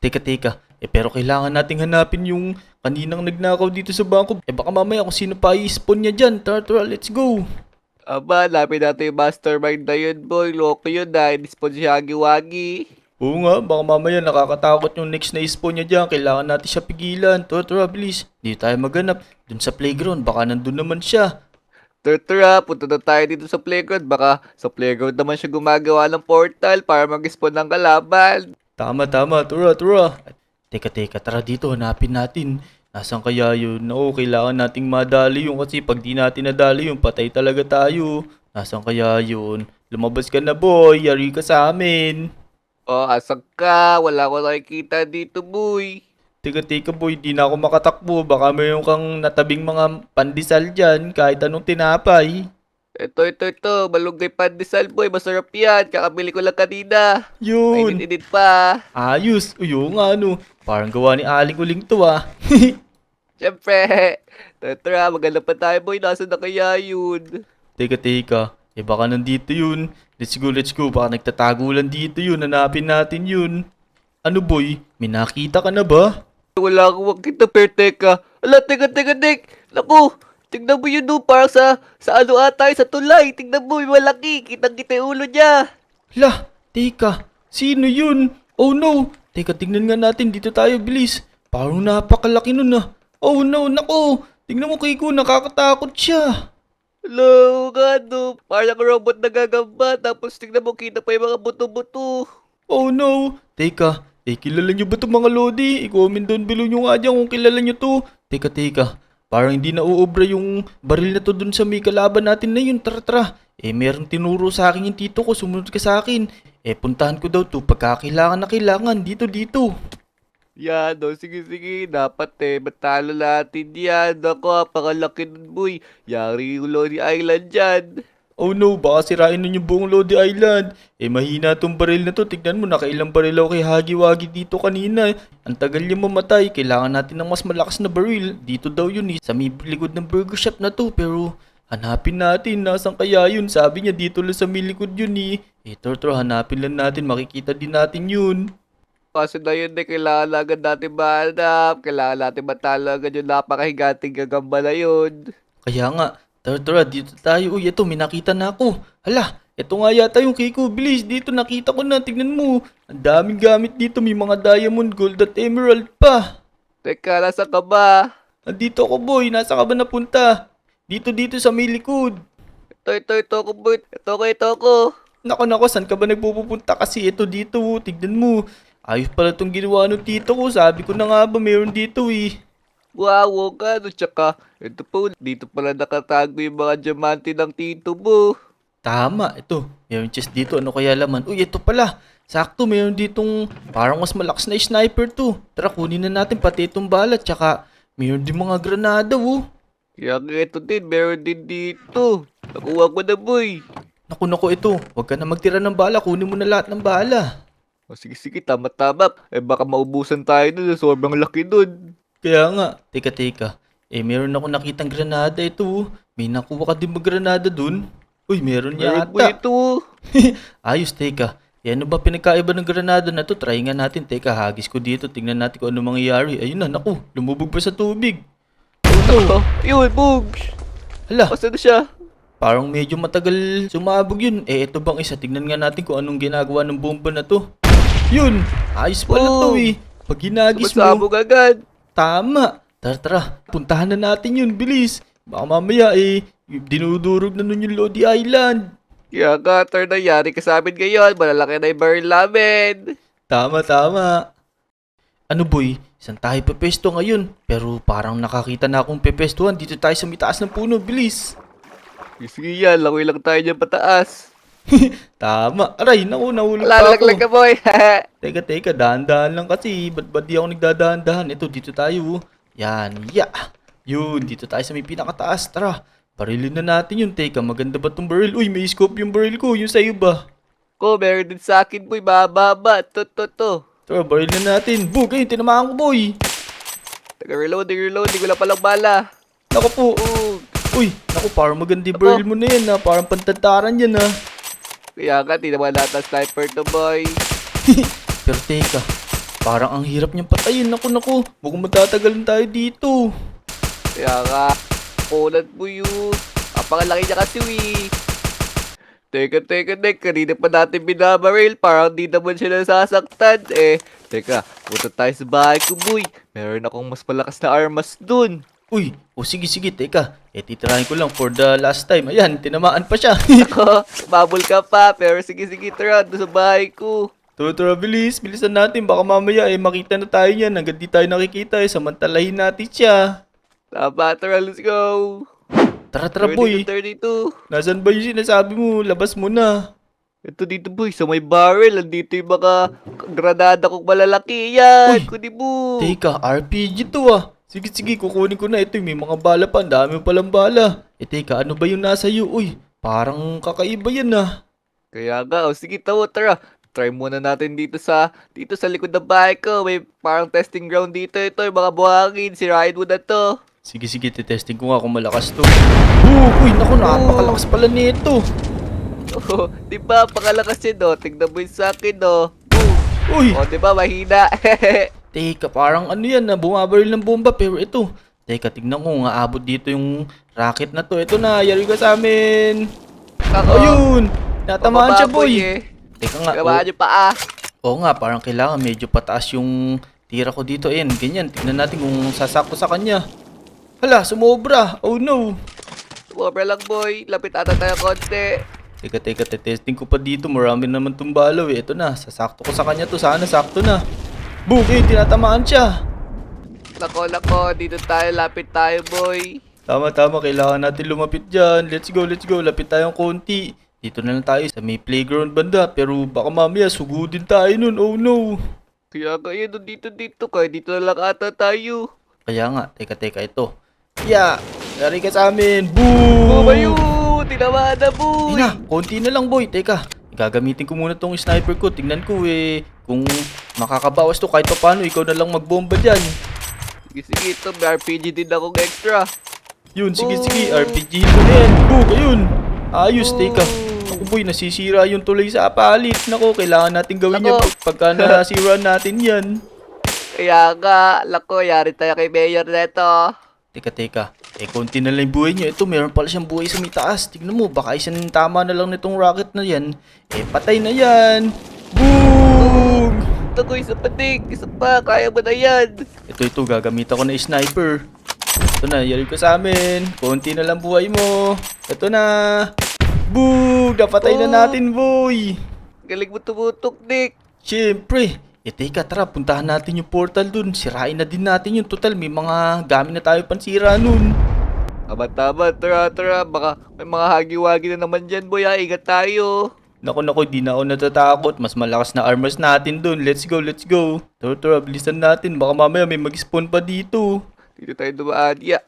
S1: Teka. Pero kailangan nating hanapin yung kaninang nagnakaw dito sa bangko. Baka mamaya kung sino pa i-spawn niya dyan. Tara, let's go.
S3: Aba, lapit natin yung mastermind na yun, boy. Loko yun na. Inispon si Hagiwagi.
S1: Oo nga, baka mamaya nakakatakot yung next na spawn niya dyan. Kailangan natin siya pigilan. Tara, bilis. Di tayo maghanap. Dun sa playground, baka nandun naman siya.
S3: Tara, punta na tayo dito sa playground. Baka sa playground naman siya gumagawa ng portal para mag-spawn ng kalaban.
S1: Tama. Tara. Teka, tara dito, hanapin natin. Nasaan kaya yun? Oo, kailangan nating madali yun kasi pag di natin nadali yun, patay talaga tayo. Nasaan kaya yun? Lumabas ka na, boy. Yari ka sa amin.
S3: Oh, asan ka? Wala ko nakikita dito, boy.
S1: Teka, boy. Di na ako makatakbo. Baka mayroon kang natabing mga pandesal dyan kahit anong tinapay.
S3: Ito. Malunggay pandesal, boy. Masarap yan. Kakabili ko lang kanina.
S1: Yun.
S3: Mainit-init pa.
S1: Ayos. Uy, oo nga ano. Parang gawa ni Aling Uling to ah.
S3: Siyempre. Tara, maganda pa tayo, boy. Nasaan na kaya yun?
S1: Teka. Eh baka nandito yun. Let's go. Baka nagtatago lang dito yun. Hanapin natin yun. Ano boy? May nakita ka na ba?
S3: Wala akong makita, pero teka. Ala, teka. Naku, tignan mo yun, no. Parang sa ano ata, sa tulay. Tignan mo, may malaki. Kitang-kita yung ulo niya.
S1: Lah, teka. Sino yun? Oh no. Teka, tingnan nga natin. Dito tayo, bilis. Parang napakalaki nun ah. Oh no, nako. Tingnan mo Kiko, nakakatakot siya.
S3: Hello, no. Parang robot na gagamba. Tapos tignan mo, kita pa yung mga buto-buto.
S1: Oh no. Teka, kilala nyo ba itong mga Lodi? I-comment down below nyo nga dyan kung kilala nyo to. Teka. Parang hindi na uubra yung baril na to dun sa may kalaban natin na yun. Tara. Merong tinuro sa akin yung tito ko. Sumunod ka sa akin. Puntahan ko daw to pagka kailangan na kailangan. Dito.
S3: Yan, no. Sige. Dapat matalo natin yan. Ako, pakalaki nun, boy. Yari yung Lodi Island dyan.
S1: Oh no, baka sirain nun yung buong Lodi Island. Mahina tong baril na to. Tignan mo, nakailang baril ako kay Hagi-Wagi dito kanina. Ang tagal niya mamatay. Kailangan natin ng mas malakas na baril. Dito daw yun sa may likod ng burger shop na to. Pero hanapin natin, nasan kaya yun? Sabi niya dito lang sa may likod yun Toro, hanapin lang natin. Makikita din natin yun.
S3: Kasi na yun, kailangan agad natin mahanap. Kailangan natin matalo agad yung napakahigating gagamba na yun.
S1: Kaya nga, tara, dito tayo. Uy, eto, may nakita na ako. Hala, eto nga yata yung Kiko. Bilis, dito nakita ko na. Tignan mo. Ang daming gamit dito. May mga diamond, gold at emerald pa.
S3: Teka, nasa ka ba?
S1: Andito ako, boy. Nasa ka ba napunta? Dito sa may likod.
S3: Ito ko, boy. Ito ko.
S1: Nako, saan ka ba nagpupunta? Kasi ito dito, tignan mo. Ayos pala itong ginawa ng tito ko. Sabi ko na nga ba, meron dito
S3: Wow, no. Tsaka, ito po, dito pala nakatago yung mga diamante ng tito mo.
S1: Tama, ito. Meron chest dito. Ano kaya laman? Uy, ito pala. Sakto, meron ditong parang mas malakas na sniper to. Tara, kunin na natin pati itong bala. Tsaka, meron din mga granada,
S3: Kaya nga ito din, meron din dito. Nakuha ko na, boy.
S1: Naku, ito. Huwag ka na magtira ng bala. Kunin mo na lahat ng bala.
S3: O sige, tama. Baka maubusan tayo dun. Sobrang laki dun.
S1: Kaya nga, teka. Meron ako nakitang granada ito. May nakuha ka din ba granada dun? Uy, meron
S3: Meron po
S1: yata.
S3: ito.
S1: Ayos, teka. Ano ba pinagkaiba ng granada na to? Try nga natin. Teka, hagis ko dito. Tingnan natin kung ano mangyayari. Ayun na, naku. Lumubog pa sa tubig.
S3: Oh, yun, Bugs.
S1: Hala,
S3: Asa na siya?
S1: parang medyo matagal sumabog yun. Ito bang isa? Tignan nga natin kung anong ginagawa ng bomba na to. Yun! Ayos pala to
S3: Oh.
S1: Pag ginagis mo,
S3: Sumasabog agad.
S1: tama. Tara. Puntahan na natin yun. Bilis. Baka mamaya dinudurog na nun yung Lodi Island.
S3: Kaya nga, nangyari ka sa amin ngayon. Malalaki na yung barrel namin.
S1: Tama. Ano boy? Saan tayo pepesto ngayon? Pero parang nakakita na akong pepestuhan. Dito tayo sa mitaas ng puno. Bilis.
S3: Sige yan, langoy lang tayo dyan pataas.
S1: Tama. Aray, naku, nahulog pa ako.
S3: Lalaglag ka, boy.
S1: Teka, dahan-dahan lang kasi. Ba't di ako nagdadahan-dahan? Ito, dito tayo. Yan, Yun, dito tayo sa may pinakataas. Tara, barilin na natin yun. Teka, maganda ba tong baril? Uy, may scope yung baril ko. Yung sa'yo ba?
S3: Meron din sa akin, boy. Bababa. To.
S1: Tara, baril na natin. Bug, ayun, tinamaan ko, boy.
S3: Reload. Di ko lang palang bala.
S1: Naku po. Uy, naku, parang maganda yung baril mo na yan, ha. Parang pantantaran yan, ha.
S3: Kaya nga, di naman lahat ng sniper to, boy.
S1: Pero teka, parang ang hirap niyang patayin. Naku. Mukhang matatagalin tayo dito.
S3: Kaya nga, kulat mo yun. Napakalaki niya kasi, Teka, kanina pa natin binabaril. Parang di naman siya nasasaktan. Teka, punta tayo sa bahay ko, boy. Meron akong mas malakas na armas dun.
S1: Uy, sige, teka. Titirahin ko lang for the last time. Ayan, tinamaan pa siya.
S3: Ako, babol ka pa. Pero sige, tara, doon sa bahay ko.
S1: Tara, bilisan natin. Baka mamaya makita na tayo niyan. Hanggang di tayo nakikita samantalahin natin siya.
S3: Tara, let's go.
S1: Tara, boy.
S3: 32.
S1: Nasaan ba yung sinasabi mo? Labas mo na.
S3: Ito dito, boy, sa may barrel. Andito yung mga granada kong malalaki. Yan,
S1: Uy,
S3: kunin mo.
S1: Teka, RPG to Sige, kukunin ko na. Ito, may mga bala pa. Ang dami palang bala. Teka, ano ba yung nasa iyo? Uy, Parang kakaiba yan ah.
S3: Kaya nga, sige tara. Try muna natin dito sa likod ng bahay ko. May parang testing ground dito. Ito, yung mga buhangin. Sirain mo na to.
S1: Sige, testing ko nga kung malakas to. Uy, naku, napakalakas pala nito.
S3: Oh, di ba? Pakalakas yun, oh. Tignan mo yun sa akin, oh.
S1: Uy,
S3: Oh, di ba? Mahina.
S1: teka, parang ano yan na bumabaril ng bomba pero ito. Teka, tignan ko nga abot dito yung rocket na to. Ito na, yari ka sa amin.
S3: Ako,
S1: Ayun, natamaan siya
S3: mabababoy,
S1: boy.
S3: eh.
S1: Teka nga,
S3: Gawa niyo pa, ah.
S1: oo nga, parang kailangan medyo pataas yung tira ko dito. Ayan, ganyan. Tignan natin kung sasakto sa kanya. Hala, sumobra. Oh no.
S3: Sumobra lang, boy. Lapit ata tayo konti.
S1: Teka, testing ko pa dito. Marami naman tong balaw eh. Ito na, sasakto ko sa kanya to. Sana sakto na. Boom, eh, tinatamaan siya.
S3: Lako, dito tayo. Lapit tayo, boy.
S1: Tama, kailangan natin lumapit dyan. Let's go. Lapit tayong konti. Dito na lang tayo sa may playground banda. Pero baka mamaya sugudin tayo nun. Oh no.
S3: Kaya nga yun, dito. Kaya dito na lang ata tayo.
S1: Kaya nga, teka, ito. Yeah, yari ka sa amin. Boom!
S3: Oh, bayo! Tinamaan na, boy!
S1: Ina, konti na lang boy. Teka, gagamitin ko muna tong sniper ko. Tingnan ko kung makakabawas to kahit pa paano. Ikaw na lang magbomba dyan.
S3: Sige, ito. May RPG din akong extra.
S1: Yun, sige,
S3: Oh.
S1: RPG mo na yan. Boom, ayun. Ayos,
S3: Oh.
S1: teka. Ako boy, nasisira yung tuloy sa palit. Nako, kailangan natin gawin yan
S3: Nako.
S1: pagka nasira natin yan.
S3: Kaya nga, lako, yari tayo kay Mayor neto.
S1: Teka. Konti na lang yung buhay niyo. Ito, meron pala siyang buhay sa may taas. Tignan mo, baka isang tama na lang nitong rocket na yan. Patay na yan. Boom!
S3: Ito ko, isa pa, Dick. Isa pa, kaya mo na yan.
S1: Ito, gagamit ako na sniper. Ito na, yari ko sa amin. Konti na lang buhay mo. Ito na. Boom! Napatay na
S3: Oh.
S1: natin, boy.
S3: Galing mo tumutok, Dick.
S1: Siyempre. Teka, tara, puntahan natin yung portal dun. Sirain na din natin yung total. May mga gamit na tayo pansira nun.
S3: Tama, tara. Baka may mga hagi-wagi na naman dyan, boy. Ingat tayo.
S1: Naku, di na ako natatakot. Mas malakas na armors natin dun. Let's go. Tara, bilisan natin. Baka mamaya may mag-spawn pa dito.
S3: Dito tayo dumaan. Yan.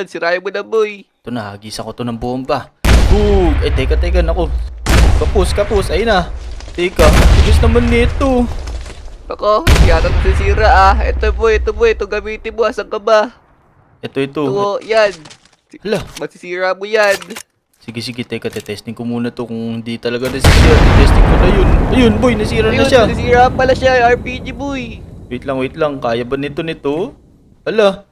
S3: Sirayan mo na, boy.
S1: Ito na, hagis ako to ng bomba. Boom! Teka, naku. Kapus. Ayun na. Teka, tigas naman nito.
S3: Ako, yata nasisira, ah. Ito, boy. Ito gamitin mo. Asan ka ba?
S1: Ito.
S3: Ito, yan.
S1: Hala.
S3: Masisira mo yan.
S1: Sige, teka, testing ko muna to kung hindi talaga nasisira. Testing ko na yun. Ayun, boy, nasira na
S3: Ayun,
S1: siya.
S3: nasisira pala siya. RPG, boy.
S1: Wait lang. Kaya ba nito? Hala,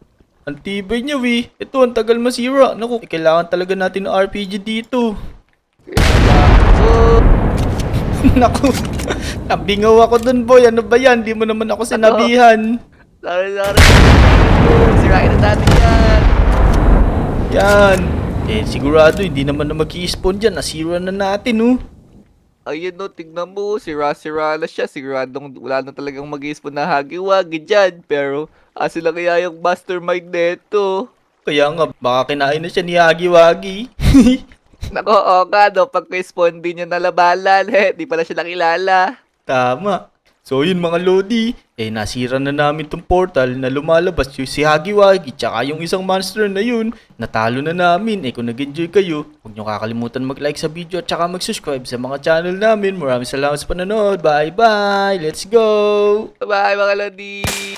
S1: ang tibay niya, we. Ito, ang tagal masira. Naku, kailangan talaga natin ng RPG dito.
S3: Oh,
S1: Naku, nabingaw ako dun, boy. Ano ba yan? Di mo naman ako sinabihan.
S3: sorry. Sirain na natin yan.
S1: Yan. Sigurado, hindi naman na mag-i-spawn dyan. Nasira na natin, oh.
S3: Ayun, no, tignan mo. Sira na siya. Siguradong wala na talagang mag-i-spawn na hagi-wagi dyan. Pero, sila kaya yung mastermind neto.
S1: Kaya nga, baka kinain na siya ni Hagi-Wagi.
S3: Nako, oo nga, no. Pag spawn din niya nalabalan, di pala siya nakilala.
S1: Tama. So yun mga Lodi, nasira na namin tong portal na lumalabas yung si Hagi-Wagi tsaka yung isang monster na yun. Natalo na namin. Kung nag-enjoy kayo, huwag nyo kakalimutan mag-like sa video at tsaka mag-subscribe sa mga channel namin. Maraming salamat sa panonood. Bye! Let's go!
S3: Bye, mga lodi!